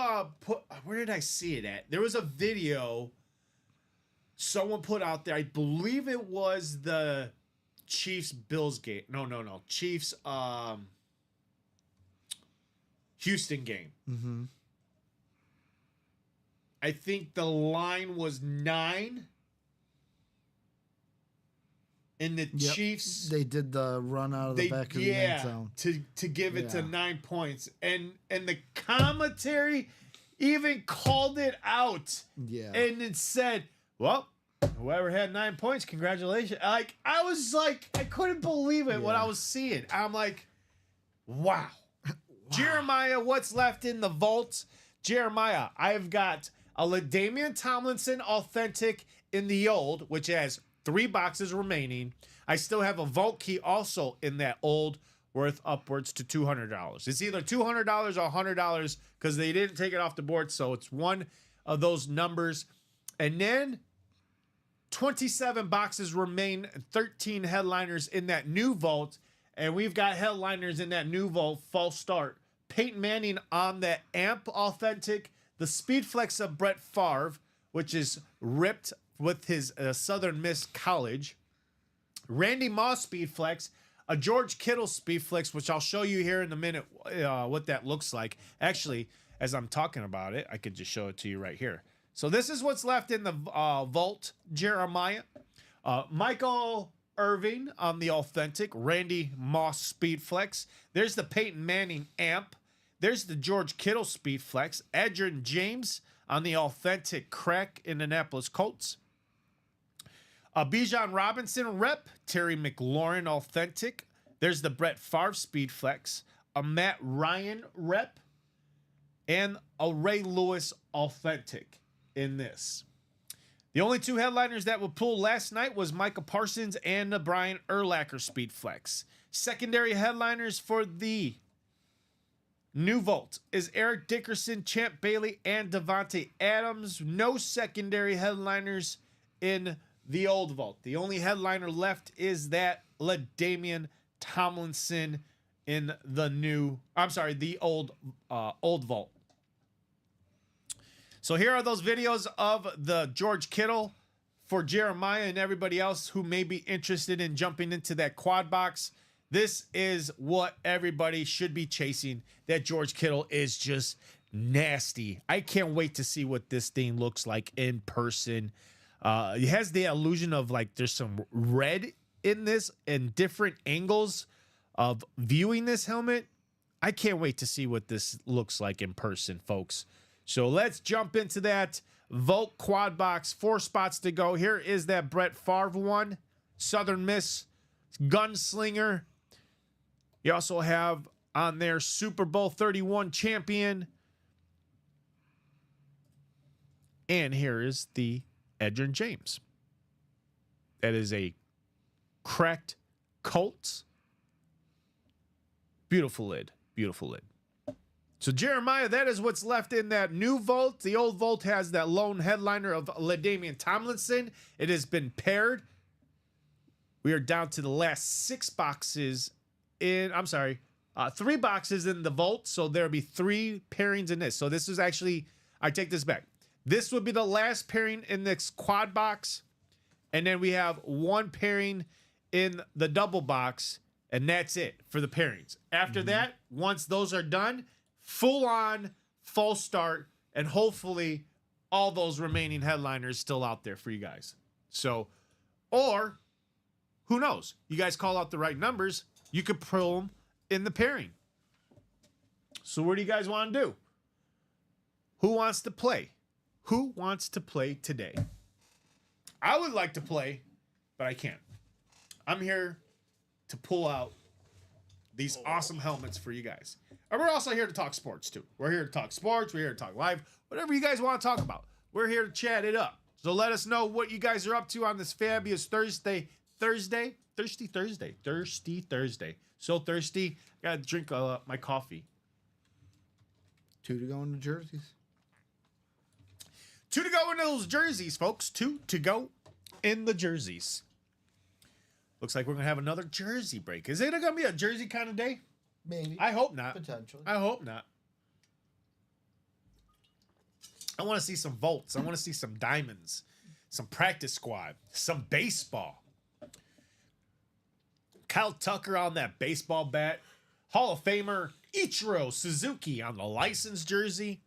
where did I see it at? There was a video someone put out there. I believe it was the Chiefs Bills game. No. Chiefs Houston game. Mm-hmm. I think the line was 9. And the Chiefs, They did the run out of the back of the end zone. to give it to Yeah. 9 points, and the commentary even called it out, Yeah. and it said, "Well, whoever had 9 points, congratulations!" Like I was like, I couldn't believe it when I was seeing. I'm like, wow. Jeremiah, what's left in the vault? Jeremiah, I've got a LaDainian Tomlinson authentic in the old, which has 3 boxes remaining. I still have a vault key also in that old, worth upwards to $200. It's either $200 or $100 because they didn't take it off the board, so it's one of those numbers. And then 27 boxes remain, 13 headliners in that new vault, and we've got headliners in that new vault, false start. Peyton Manning on the AMP authentic, the Speed Flex of Brett Favre, which is ripped with his Southern Miss College. Randy Moss Speed Flex, a George Kittle Speed Flex, which I'll show you here in a minute what that looks like. Actually, as I'm talking about it, I could just show it to you right here. So this is what's left in the vault, Jeremiah. Michael Irving on the authentic, Randy Moss Speed Flex. There's the Peyton Manning AMP. There's the George Kittle Speed Flex. Adrian James on the authentic crack Indianapolis Colts. Bijan Robinson rep, Terry McLaurin authentic. There's the Brett Favre Speed Flex. A Matt Ryan rep. And a Ray Lewis authentic in this. The only 2 headliners that were pulled last night was Micah Parsons and the Brian Urlacher Speed Flex. Secondary headliners for the new vault is Eric Dickerson, Champ Bailey, and Devontae Adams. No secondary headliners in the old vault. The only headliner left is that LaDainian Tomlinson in the old vault. So here are those videos of the George Kittle for Jeremiah and everybody else who may be interested in jumping into that quad box. This is what everybody should be chasing. That George Kittle is just nasty. I can't wait to see what this thing looks like in person. It has the illusion of like there's some red in this and different angles of viewing this helmet. I can't wait to see what this looks like in person, folks. So let's jump into that Volt quad box. 4 spots to go. Here is that Brett Favre one. Southern Miss Gunslinger. You also have on there Super Bowl 31 champion. And here is the Edgerrin James. That is a cracked Colts. Beautiful lid. Beautiful lid. So Jeremiah, that is what's left in that new vault. The old vault has that lone headliner of LaDainian Tomlinson. It has been paired. We are down to the last 6 boxes in, 3 boxes in the vault. So there'll be 3 pairings in this. So this is actually, I take this back. This would be the last pairing in this quad box. And then we have 1 pairing in the double box. And that's it for the pairings. After that, once those are done, full on, full start, and hopefully all those remaining headliners still out there for you guys. So, or who knows? You guys call out the right numbers, you could pull them in the pairing. So what do you guys want to do? Who wants to play? Who wants to play today? I would like to play, but I can't. I'm here to pull out these awesome helmets for you guys. And we're also here to talk sports too. We're here to talk sports. We're here to talk live. Whatever you guys want to talk about. We're here to chat it up. So let us know what you guys are up to on this fabulous Thirsty Thursday. So thirsty. Gotta drink my coffee. 2 to go in the jerseys. 2 to go in those jerseys, folks. 2 to go in the jerseys. Looks like we're going to have another jersey break. Is it going to be a jersey kind of day? Maybe. I hope not. Potentially. I hope not. I want to see some Volts. I want to see some Diamonds, some practice squad, some baseball. Kyle Tucker on that baseball bat. Hall of Famer Ichiro Suzuki on the licensed jersey.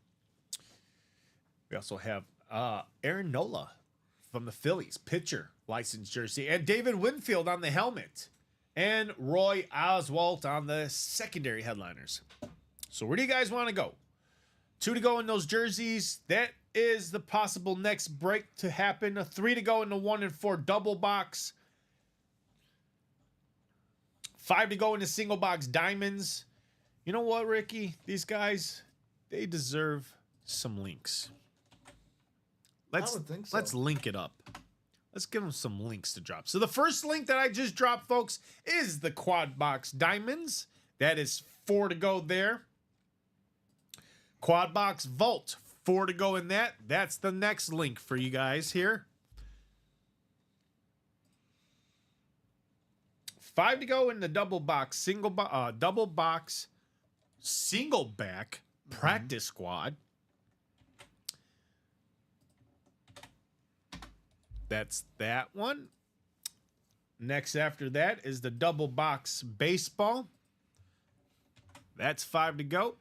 We also have Aaron Nola from the Phillies, pitcher, licensed jersey, and David Winfield on the helmet, and Roy Oswalt on the secondary headliners. So where do you guys want to go? 2 to go in those jerseys. That is the possible next break to happen. 3 to go in the 1 and 4 double box. 5 to go in the single box diamonds. You know what, Ricky? These guys, they deserve some links. I would think so. Let's link it up. Let's give them some links to drop. So the first link that I just dropped, folks, is the quad box diamonds. That is 4 to go there. Quad box vault, 4 to go in that. That's the next link for you guys here. 5 to go in the double box, double box, single back practice squad. That's that one. Next after that is the double box baseball. That's 5 to go.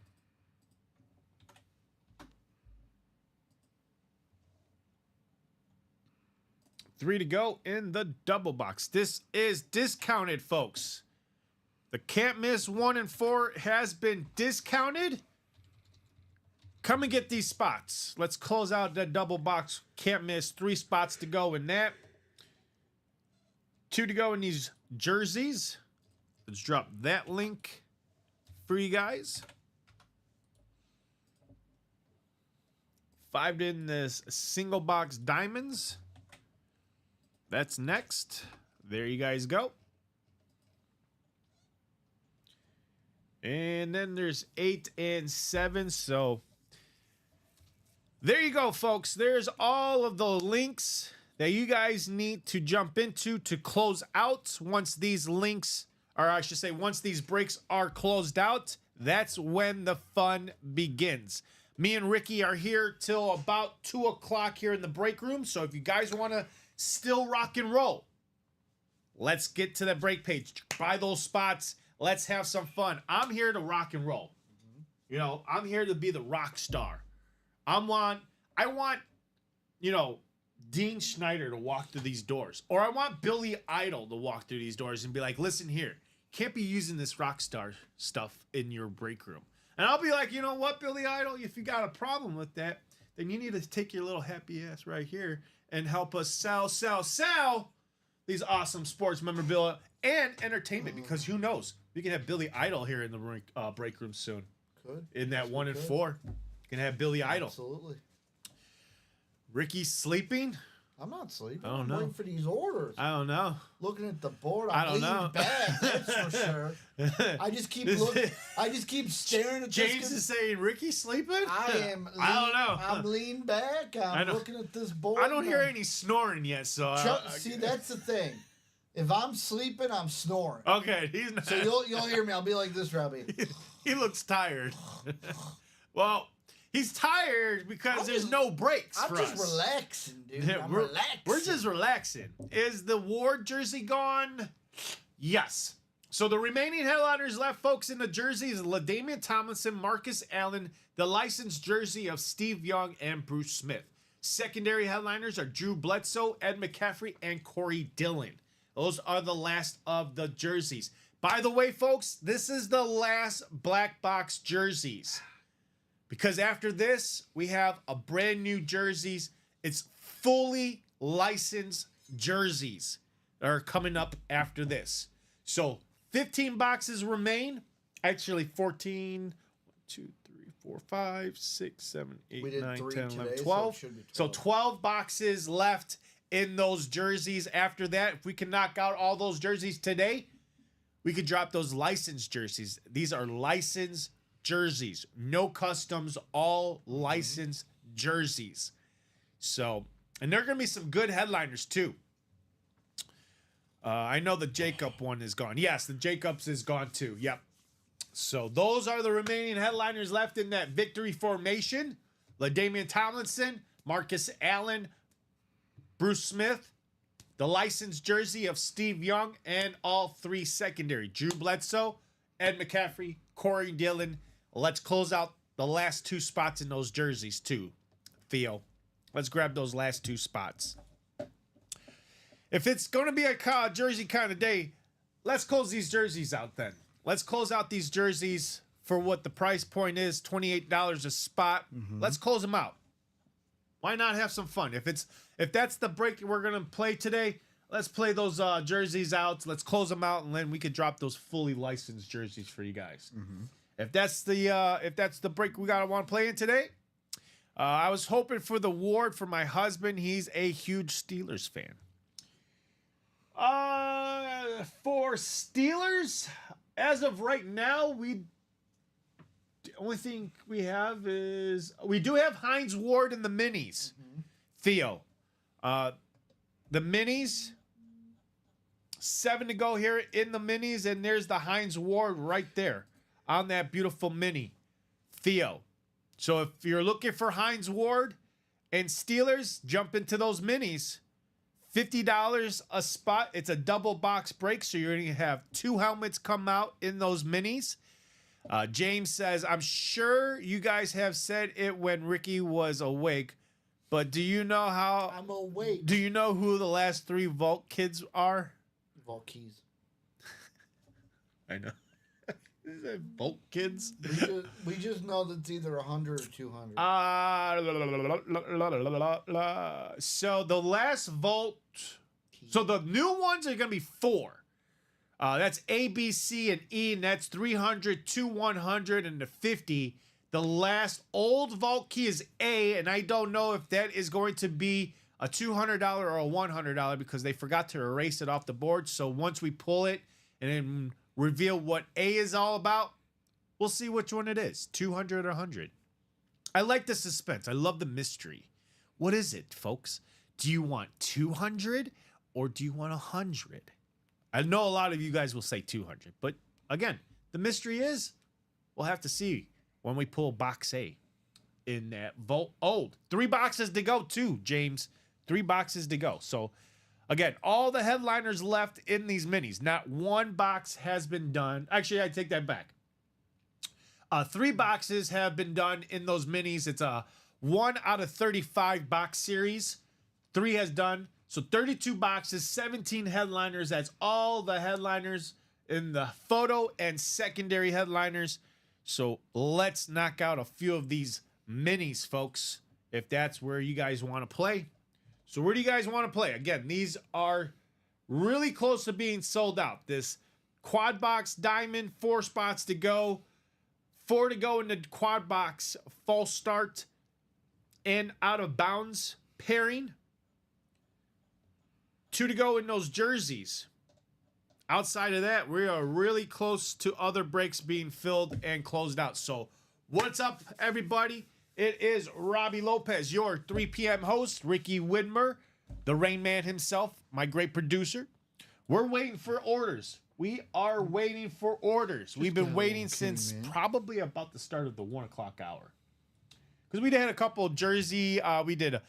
Three to go in the double box. This is discounted, folks. The can't miss 1 and 4 has been discounted. Come and get these spots. Let's close out that double box. Can't miss. 3 spots to go in that. 2 to go in these jerseys. Let's drop that link for you guys. 5 in this single box diamonds. That's next. There you guys go. And then there's 8 and 7. So there you go, folks. There's all of the links that you guys need to jump into to close out once these links or I should say, once these breaks are closed out, that's when the fun begins. Me and Ricky are here till about 2 o'clock here in the break room. So if you guys want to still rock and roll, let's get to the break page. Buy those spots. Let's have some fun. I'm here to rock and roll. You know, I'm here to be the rock star. I want, you know, Dean Schneider to walk through these doors. Or I want Billy Idol to walk through these doors and be like, listen here, can't be using this rock star stuff in your break room. And I'll be like, you know what, Billy Idol, if you got a problem with that, then you need to take your little happy ass right here and help us sell these awesome sports memorabilia and entertainment, because who knows? We can have Billy Idol here in the break room soon. Could. In that Yes, 1 we and could. 4. You can have Billy Idol. Absolutely. Ricky's sleeping? I'm not sleeping. I don't I'm know. waiting for these orders. I don't know. Looking at the board, I I'm don't leaning know. back. That's for sure. I just keep This- looking. I just keep staring at James this. is saying Ricky's sleeping? I am. I don't know. I'm leaning back. I I'm don't- looking at this board. I don't hear and any snoring yet, so See, that's the thing. If I'm sleeping, I'm snoring. okay, he's not. So you'll hear me. I'll be like this, Robbie. He looks tired. Well, he's tired because I'm there's just- no breaks I'm for just us. relaxing, dude. Yeah, I'm we're, relaxing. we're just relaxing. Is the Ward jersey gone? Yes. So the remaining headliners left, folks, in the jersey is LaDainian Tomlinson, Marcus Allen, the licensed jersey of Steve Young and Bruce Smith. Secondary headliners are Drew Bledsoe, Ed McCaffrey, and Corey Dillon. Those are the last of the jerseys. By the way, folks, this is the last black box jerseys. Because after this, we have a brand new jerseys. It's fully licensed jerseys that are coming up after this. So 15 boxes remain. Actually, 14, 2, 3, 4, 5, 6, 7, 8, We did 9, 3 10, 11, today, so it 12. should be So 12. 12 boxes left in those jerseys. After that, if we can knock out all those jerseys today, we could drop those licensed jerseys. These are licensed jerseys, no customs, all licensed jerseys. So, and there are going to be some good headliners too. I know the Jacob one is gone. Yes, the Jacobs is gone too. Yep. So those are the remaining headliners left in that victory formation. LaDainian Tomlinson, Marcus Allen, Bruce Smith, the licensed jersey of Steve Young, and all 3 secondary. Drew Bledsoe, Ed McCaffrey, Corey Dillon. Let's close out the last 2 spots in those jerseys too, Theo. Let's grab those last 2 spots. If it's going to be a jersey kind of day, let's close these jerseys out then. Let's close out these jerseys for what the price point is, $28 a spot. Let's close them out. Why not have some fun? If that's the break we're gonna play today, let's play those jerseys out. Let's close them out, and then we could drop those fully licensed jerseys for you guys. If that's the break we want to play in today, I was hoping for the Ward for my husband. He's a huge Steelers fan. For Steelers, as of right now, the only thing we have is we do have Hines Ward in the minis. Theo, the minis, 7 to go here in the minis, and there's the Hines Ward right there on that beautiful mini. Theo. So if you're looking for Hines Ward and Steelers, jump into those minis. $50 a spot. It's a double box break, so you're going to have 2 helmets come out in those minis. James says, I'm sure you guys have said it when Ricky was awake, but do you know how? I'm awake. Do you know who the last 3 Vault kids are? Volkeys. I know. Vault kids? We just know that it's either 100 or 200. So the last Vault. So the new ones are going to be 4. That's A, B, C, and E, and that's 300 to 100 and the 50. The last old Vault key is A, and I don't know if that is going to be a $200 or a $100 because they forgot to erase it off the board. So once we pull it and then reveal what A is all about, we'll see which one it is, 200 or 100. I like the suspense. I love the mystery. What is it, folks? Do you want 200 or do you want 100? I know a lot of you guys will say 200, but again, the mystery is we'll have to see when we pull box A in that vault. Oh, 3 boxes to go too, James. 3 boxes to go. So again, all the headliners left in these minis. Not one box has been done. Actually, I take that back. 3 boxes have been done in those minis. It's a 1 out of 35 box series. 3 has done. So 32 boxes, 17 headliners. That's all the headliners in the photo and secondary headliners. So let's knock out a few of these minis, folks, if that's where you guys want to play. So where do you guys want to play? Again, these are really close to being sold out. This quad box diamond, 4 spots to go. 4 to go in the quad box false start and out of bounds pairing. 2 to go in those jerseys. Outside of that, we are really close to other breaks being filled and closed out. So what's up, everybody? It is Robbie Lopez, your 3 p.m. host, Ricky Widmer, the Rain Man himself, my great producer. We're waiting for orders. We are waiting for orders. We've been waiting since probably about the start of the 1 o'clock hour. Because we had a couple of jersey, we did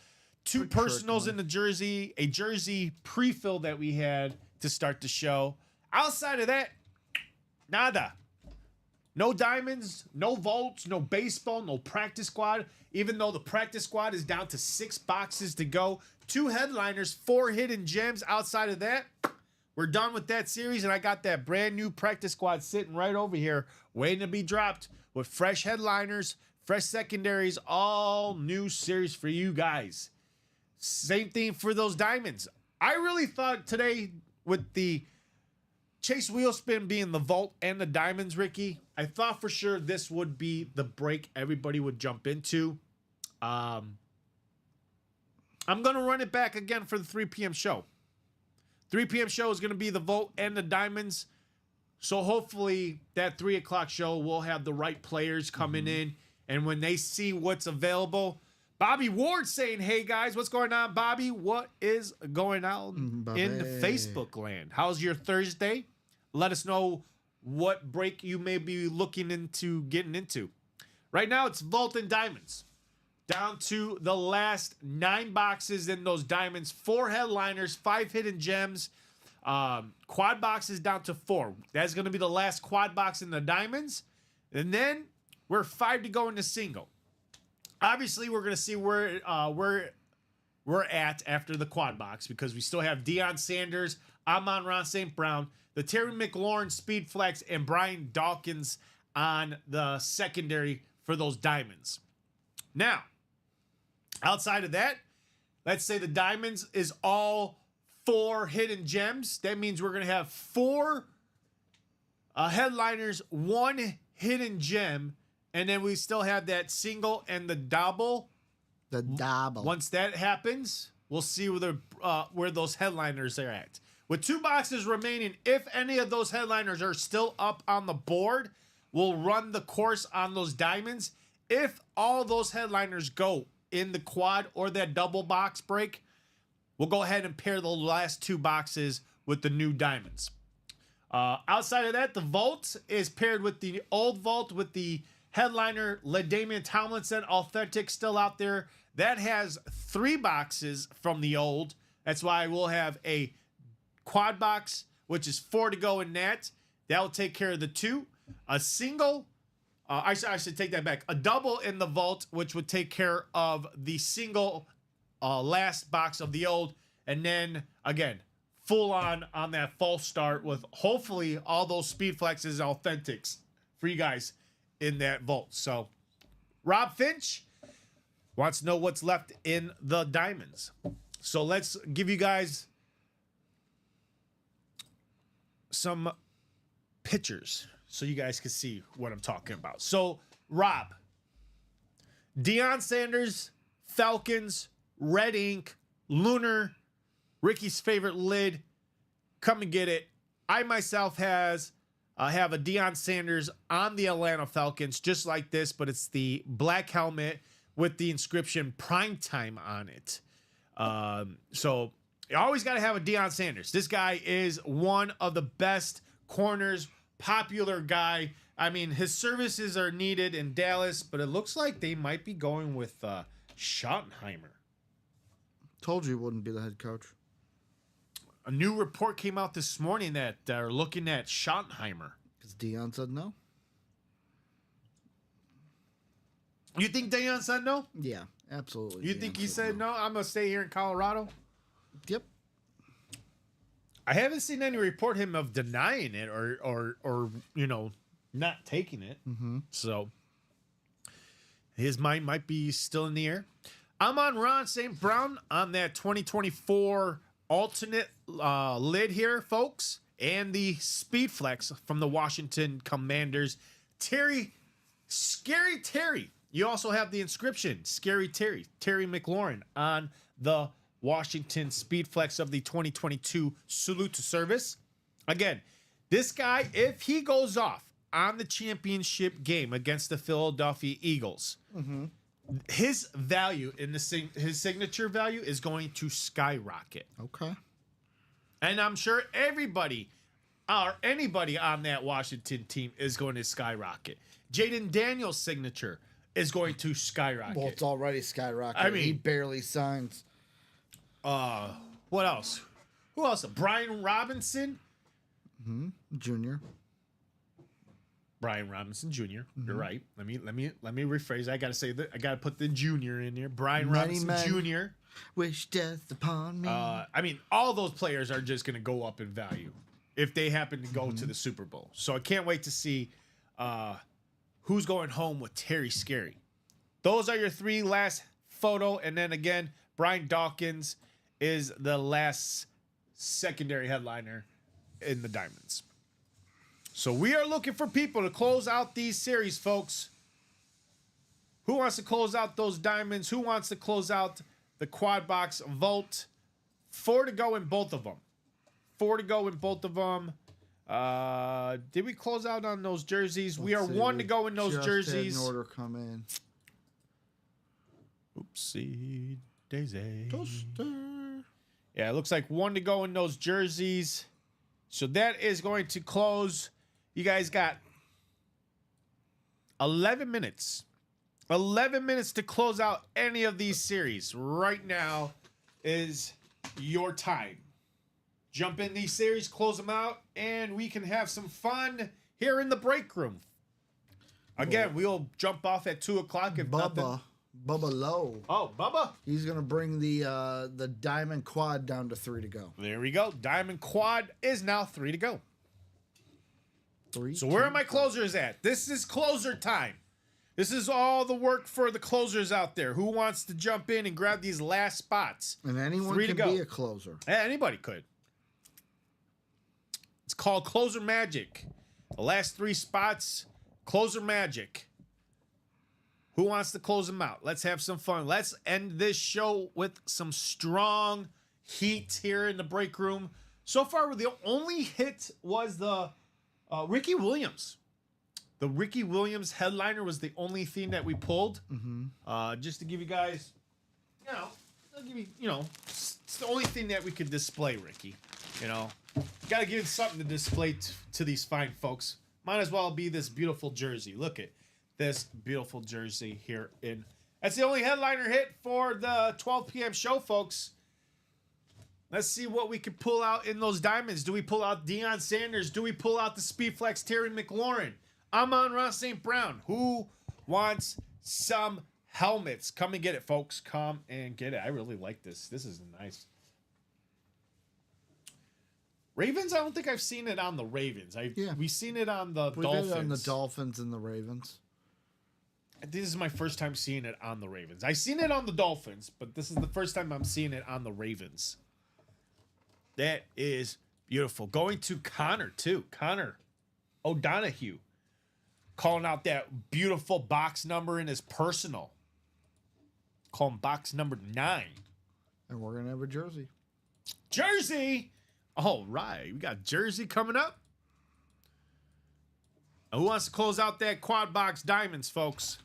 2 personals in the jersey, a jersey pre-fill that we had to start the show. Outside of that, nada. No diamonds, no vaults, no baseball, no practice squad. Even though the practice squad is down to 6 boxes to go. 2 headliners, 4 hidden gems. Outside of that, we're done with that series. And I got that brand new practice squad sitting right over here waiting to be dropped with fresh headliners, fresh secondaries, all new series for you guys. Same thing for those diamonds. I really thought today with the Chase Wheelspin being the vault and the diamonds, Ricky, I thought for sure this would be the break everybody would jump into. I'm going to run it back again for the 3 p.m. show. 3 p.m. show is going to be the vault and the diamonds. So hopefully that 3 o'clock show will have the right players coming in. And when they see what's available, Bobby Ward saying, hey guys, what's going on, Bobby? What is going on in Facebook land? How's your Thursday? Let us know what break you may be looking into getting into. Right now, it's Vault and Diamonds. Down to the last 9 boxes in those diamonds. 4 headliners, 5 hidden gems. Quad boxes down to 4. That's going to be the last quad box in the diamonds. And then we're 5 to go in the single. Obviously, we're going to see where we're at after the quad box because we still have Deion Sanders, Amon-Ra St. Brown, the Terry McLaurin Speed Flex, and Brian Dawkins on the secondary for those diamonds. Now, outside of that, let's say the diamonds is all 4 hidden gems. That means we're going to have 4 headliners, 1 hidden gem, and then we still have that single and the double. The double. Once that happens, we'll see where those headliners are at. With 2 boxes remaining, if any of those headliners are still up on the board, we'll run the course on those diamonds. If all those headliners go in the quad or that double box break, we'll go ahead and pair the last 2 boxes with the new diamonds. Outside of that, the vault is paired with the old vault with the headliner LaDainian Tomlinson Authentic still out there. That has 3 boxes from the old. That's why we'll have a quad box, which is 4 to go in that. That will take care of the 2. A single, I should take that back. A double in the vault, which would take care of the single last box of the old. And then, again, full on that false start with hopefully all those speed flexes and authentics for you guys in that vault. So Rob Finch wants to know what's left in the diamonds. So let's give you guys some pictures so you guys can see what I'm talking about. So Rob, Deion Sanders, Falcons, Red Ink, Lunar, Ricky's favorite lid. Come and get it. I myself have a Deion Sanders on the Atlanta Falcons, just like this, but it's the black helmet with the inscription Primetime on it. So You always got to have a Deion Sanders. This guy is one of the best corners, popular guy. I mean, his services are needed in Dallas, but it looks like they might be going with Schottenheimer. Told you he wouldn't be the head coach. A new report came out this morning that they're looking at Schottenheimer. Because Deion said no. You think Deion said no? Yeah, absolutely. You think he said no? I'm going to stay here in Colorado? Yep. I haven't seen any report him of denying it or not taking it. Mm-hmm. So his mind might be still in the air. I'm on Ron St. Brown on that 2024 alternate lid here, folks, and the Speed Flex from the Washington Commanders. Scary Terry. You also have the inscription, Scary Terry McLaurin on the Washington Speed Flex of the 2022 Salute to Service. Again, this guy, if he goes off on the championship game against the Philadelphia Eagles, his value in his signature value is going to skyrocket. Okay. And I'm sure everybody or anybody on that Washington team is going to skyrocket. Jaden Daniels' signature is going to skyrocket. Well, it's already skyrocketed. I mean- he barely signs. What else? Who else? Brian Robinson. Junior. Brian Robinson Jr. You're right. Let me rephrase. I gotta say that. I gotta put the junior in here. Brian Many Robinson men Jr. wish death upon me. I mean, all those players are just gonna go up in value if they happen to go to the Super Bowl. So I can't wait to see who's going home with Terry Scary. Those are your three last photo, and then again, Brian Dawkins is the last secondary headliner in the Diamonds. So we are looking for people to close out these series, folks. Who wants to close out those Diamonds? Who wants to close out the Quad Box Vault? 4 to go in both of them. 4 to go in both of them. Did we close out on those jerseys? We are 1 to go in those Just jerseys. had an order come in. Oopsie daisy. Toaster. Yeah, it looks like 1 to go in those jerseys. So that is going to close. You guys got 11 minutes. 11 minutes to close out any of these series. Right now is your time. Jump in these series, close them out, and we can have some fun here in the break room. Again, we'll jump off at 2 o'clock if nothing. Bubba Lowe. Oh, Bubba. He's gonna bring the Diamond Quad down to 3 to go. There we go. Diamond Quad is now 3 to go. 3. So where are my closers at? This is closer time. This is all the work for the closers out there. Who wants to jump in and grab these last spots? And anyone 3 to can go. be a closer. Anybody could. It's called Closer Magic. The last 3 spots, Closer Magic. Who wants to close them out? Let's have some fun. Let's end this show with some strong heat here in the break room. So far, the only hit was the Ricky Williams. The Ricky Williams headliner was the only thing that we pulled. Just to give you guys, I'll give you, it's the only thing that we could display, Ricky. Got to give it something to display to these fine folks. Might as well be this beautiful jersey. Look at this beautiful jersey here in. That's the only headliner hit for the 12 p.m. show, folks. Let's see what we can pull out in those Diamonds. Do we pull out Deion Sanders? Do we pull out the Speedflex Terry McLaurin? I'm on Ross St. Brown. Who wants some helmets? Come and get it, folks. Come and get it. I really like this. This is nice. Ravens, I don't think I've seen it on the Ravens. We've seen it on the Dolphins. We did it on the Dolphins and the Ravens. This is my first time seeing it on the Ravens. I've seen it on the Dolphins, but this is the first time I'm seeing it on the Ravens. That is beautiful. Going to Connor, too. Connor O'Donohue. Calling out that beautiful box number in his personal. Call him box number 9. And we're going to have a jersey. Jersey! All right. We got jersey coming up. Now, who wants to close out that quad box Diamonds, folks?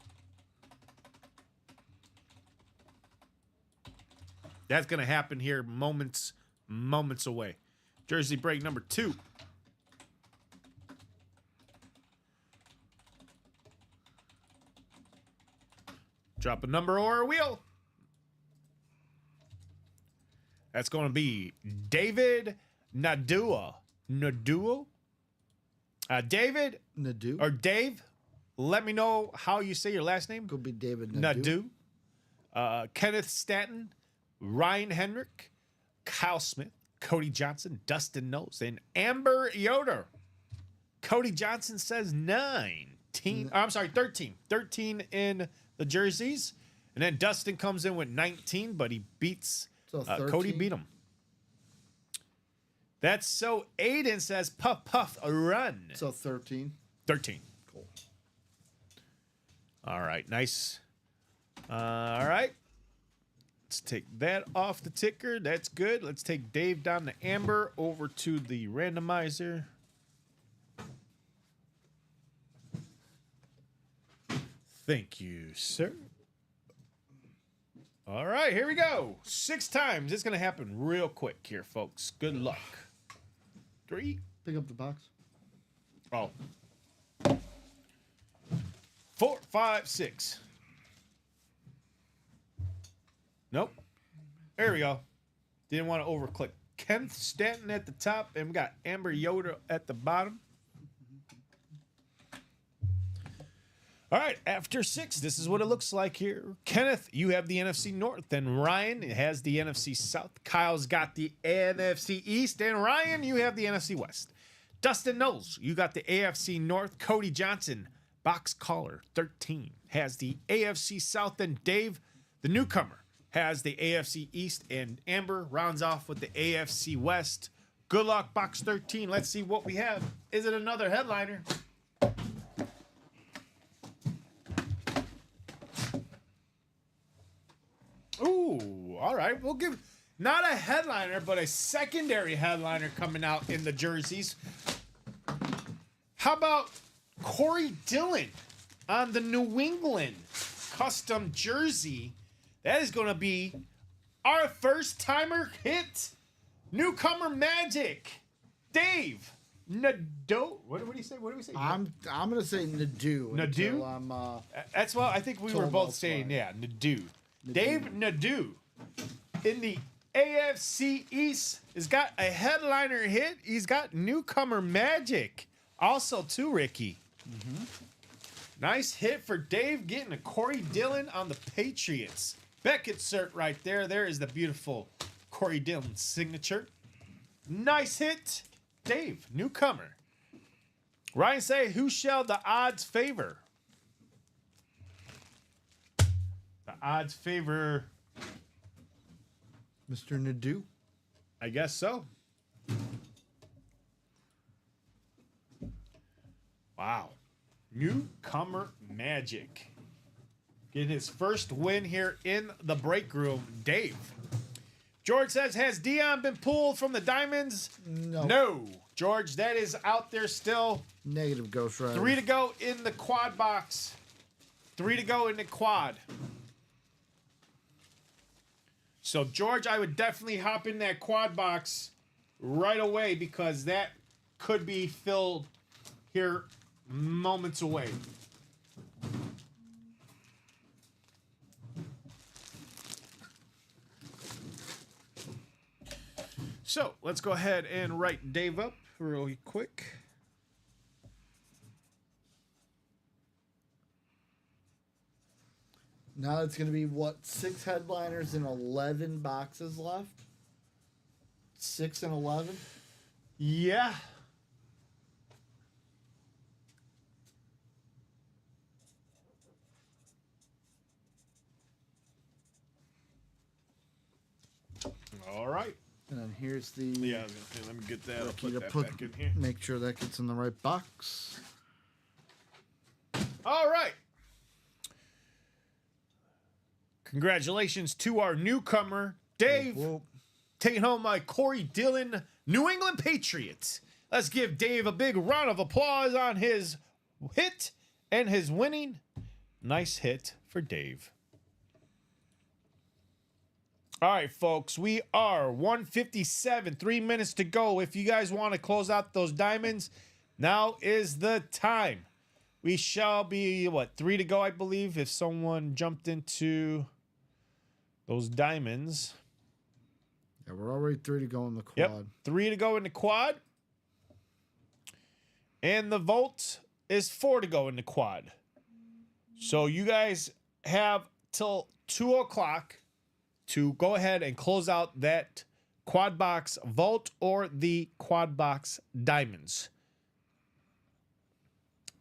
That's going to happen here moments moments away. Jersey break number 2. Drop a number or a wheel. That's going to be David Nadua. Naduo? David Nadu. or Dave, let me know how you say your last name. Could be David Nadu. Nadu. Kenneth Stanton, Ryan Henrik, Kyle Smith, Cody Johnson, Dustin Knowles, and Amber Yoder. Cody Johnson says 13. 13 in the jerseys. And then Dustin comes in with 19, but he beats So Cody 13? beat him. That's so Aiden says puff puff a run. So 13. 13. Cool. All right, nice. All right. Let's take that off the ticker. That's good. Let's take Dave down to Amber over to the randomizer. Thank you, sir. All right, here we go. 6 times. It's going to happen real quick here, folks. Good luck. 3. Pick up the box. Oh. 4, 5, 6. Nope. There we go. Didn't want to overclick. Kenneth Stanton at the top, and we got Amber Yoder at the bottom. All right, after 6, this is what it looks like here. Kenneth, you have the NFC North, and Ryan has the NFC South. Kyle's got the NFC East, and Ryan, you have the NFC West. Dustin Knowles, you got the AFC North. Cody Johnson, box caller 13, has the AFC South, and Dave, the newcomer, has the AFC East, and Amber rounds off with the AFC West. Good luck, box 13. Let's see what we have. Is it another headliner? Ooh, all right. We'll give not a headliner, but a secondary headliner coming out in the jerseys. How about Corey Dillon on the New England custom jersey? That is going to be our first timer hit. Newcomer Magic. Dave. Nado. What did he say? What did we say? I'm gonna say Nadu. Nadu? until I'm, That's what I think we were Told both elsewhere. saying. Yeah, Nadu. Dave Nadu in the AFC East has got a headliner hit. He's got newcomer Magic. Also, too, Ricky. Nice hit for Dave getting a Corey Dillon on the Patriots. Beckett cert right there. There is the beautiful Corey Dillon signature. Nice hit. Dave, newcomer. Ryan say, who shall the odds favor? The odds favor, Mr. Nadu. I guess so. Wow. Newcomer Magic. Getting his first win here in the break room. Dave. George says, has Dion been pulled from the Diamonds? No. No. George, that is out there still. Negative Ghost Rider. 3 to go in the quad box. 3 to go in the quad. So, George, I would definitely hop in that quad box right away because that could be filled here moments away. So, let's go ahead and write Dave up really quick. Now it's going to be, what, 6 headliners and 11 boxes left? 6 and 11? Yeah. All right. And then here's the Yeah, let me get that. I'll key put to that put, back in here. make sure that gets in the right box. All right. Congratulations to our newcomer, Dave, Whoop. taking home my Corey Dillon New England Patriots. Let's give Dave a big round of applause on his hit and his winning. Nice hit for Dave. All right, folks, we are 157, 3 minutes to go. If you guys want to close out those diamonds, now is the time. We shall be, 3 to go, I believe, if someone jumped into those diamonds. Yeah, we're already 3 to go in the quad. Yep, 3 to go in the quad. And the vault is 4 to go in the quad. So you guys have till 2 o'clock to go ahead and close out that quad box vault or the quad box diamonds.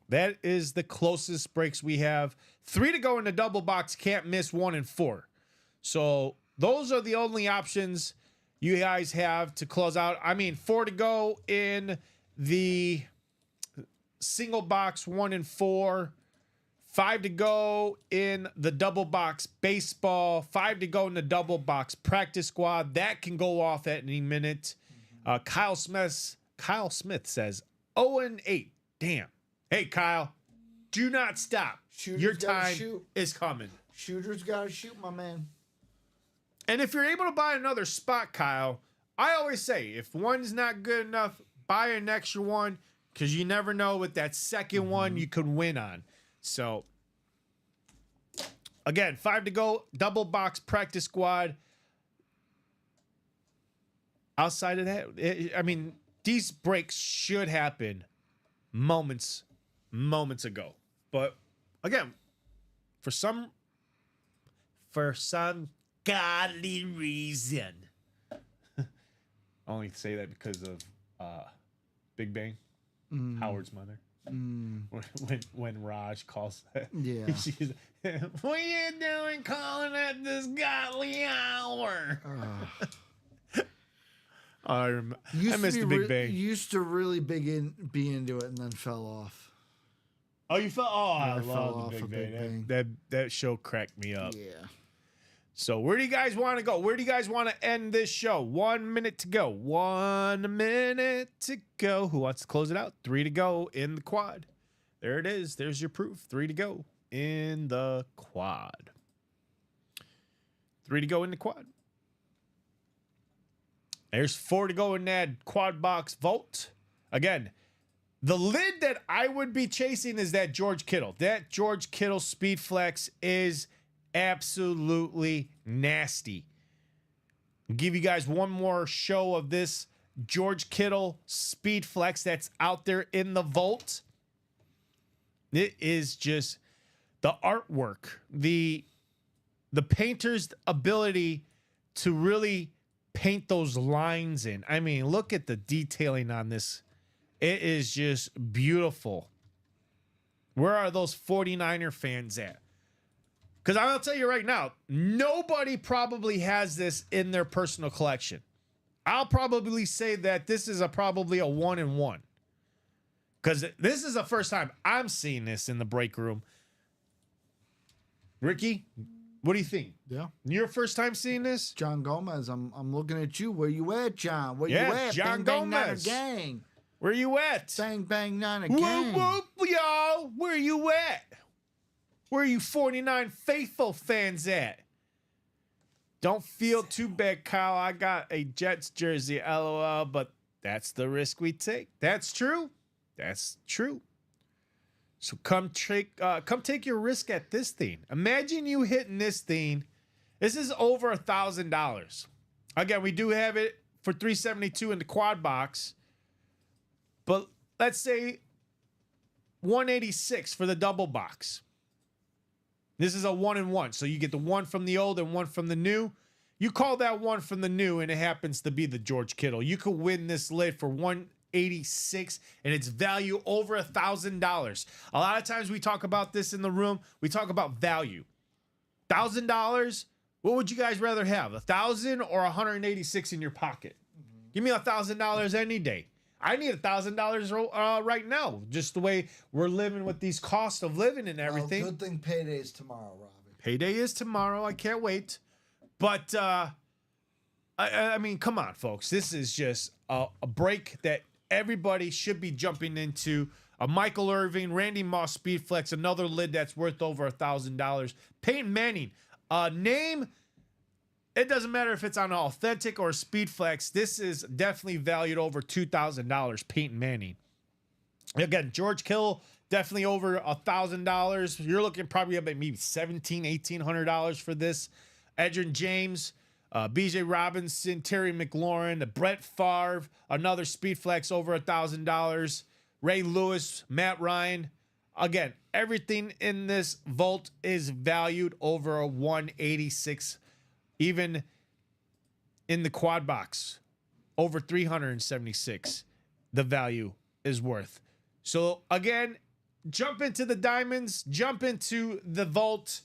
That is the closest breaks we have. 3 to go in the double box, can't miss 1 and 4. So those are the only options you guys have to close out. I mean, 4 to go in the single box, 1 and 4. 5 to go in the double box baseball. 5 to go in the double box practice squad. That can go off at any minute. Kyle Smith says 0-8. Damn. Hey, Kyle, do not stop. Shooters Your gotta time shoot. is coming. Shooters gotta shoot, my man. And if you're able to buy another spot, Kyle, I always say if one's not good enough, buy an extra one because you never know with that second one you could win on. So, again, 5 to go, double box practice squad. Outside of that, these breaks should happen moments ago. But again, for some godly reason, I only say that because of Big Bang, Howard's mother. When Raj calls that, Yeah. she's, what are you doing calling at this godly hour? I missed the Big Bang. Used to really be into it and then fell off. Oh, you felt? Oh, I fell love off the of Big Big Bang. Bang. That show cracked me up. Yeah. So where do you guys want to go? Where do you guys want to end this show? 1 minute to go. 1 minute to go. Who wants to close it out? 3 to go in the quad. There it is. There's your proof. 3 to go in the quad. 3 to go in the quad. There's 4 to go in that quad box vault. Again, the lid that I would be chasing is that George Kittle. That George Kittle speed flex is absolutely nasty. I'll give you guys one more show of this George Kittle speed flex that's out there in the vault. It is just the artwork, the painter's ability to really paint those lines in. I mean, look at the detailing on this. It is just beautiful. Where are those 49er fans at? Because I'll tell you right now, nobody probably has this in their personal collection. I'll probably say that this is probably a 1-in-1. Because this is the first time I'm seeing this in the break room. Ricky, what do you think? Yeah. Your first time seeing this? John Gomez, I'm looking at you. Where you at, John? Where Yeah, you at? John Bang, bang, nana Gomez. gang. Where you at? Bang, bang, nana Whoop, gang. whoop, y'all. Where you at? Where you 49 faithful fans at? Don't feel too bad, Kyle. I got a Jets jersey, LOL, but that's the risk we take. That's true. That's true. So come take your risk at this thing. Imagine you hitting this thing. This is over $1,000. Again, we do have it for $372 in the quad box, but let's say $186 for the double box. This is a 1-in-1, so you get the one from the old and one from the new. You call that one from the new, and it happens to be the George Kittle. You could win this lid for $186, and its value over $1,000. A lot of times we talk about this in the room. We talk about value. $1,000. What would you guys rather have, $1,000 or $186 in your pocket? Give me $1,000 any day. I need $1,000 right now, just the way we're living with these costs of living and everything. Well, good thing payday's tomorrow, Robbie. Payday is tomorrow. I can't wait. But I mean, come on, folks. This is just a break that everybody should be jumping into. A Michael Irvin, Randy Moss Speed Flex, another lid that's worth over $1,000. Peyton Manning, name It doesn't matter if it's on an Authentic or Speedflex. This is definitely valued over $2,000. Peyton Manning. Again, George Kittle, definitely over $1,000. You're looking probably at maybe $1,800 for this. Edgerrin James, BJ Robinson, Terry McLaurin, Brett Favre, another Speedflex over $1,000. Ray Lewis, Matt Ryan. Again, everything in this vault is valued over a 186. Even in the quad box, over 376, the value is worth. So again, jump into the diamonds, jump into the vault.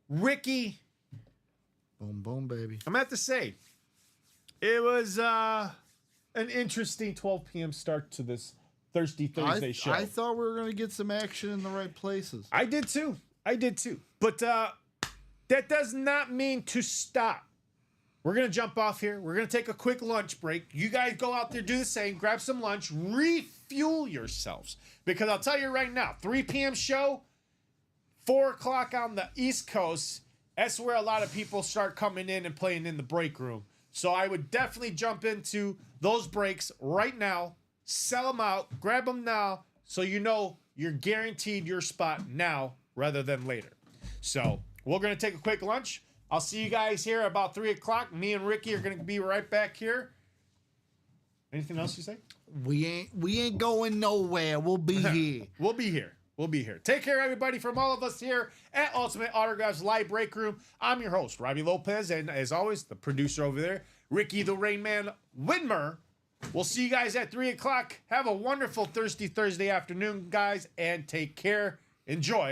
Ricky, Boom, boom, baby. I'm gonna have to say, it was an interesting 12 p.m. start to this Thirsty Thursday show. I thought we were going to get some action in the right places. I did too. But that does not mean to stop. We're going to jump off here. We're going to take a quick lunch break. You guys go out there, do the same, grab some lunch, refuel yourselves. Because I'll tell you right now, 3 p.m. show, 4 o'clock on the East Coast, that's where a lot of people start coming in and playing in the break room. So I would definitely jump into those breaks right now, sell them out, grab them now, so you know you're guaranteed your spot now rather than later. So we're going to take a quick lunch. I'll see you guys here about 3 o'clock. Me and Ricky are going to be right back here. Anything else you say? We ain't going nowhere. We'll be here. We'll be here. Take care, everybody. From all of us here at Ultimate Autographs Live Break Room, I'm your host, Robbie Lopez, and as always, the producer over there, Ricky the Rain Man Widmer. We'll see you guys at 3 o'clock. Have a wonderful Thirsty Thursday afternoon, guys, and take care. Enjoy.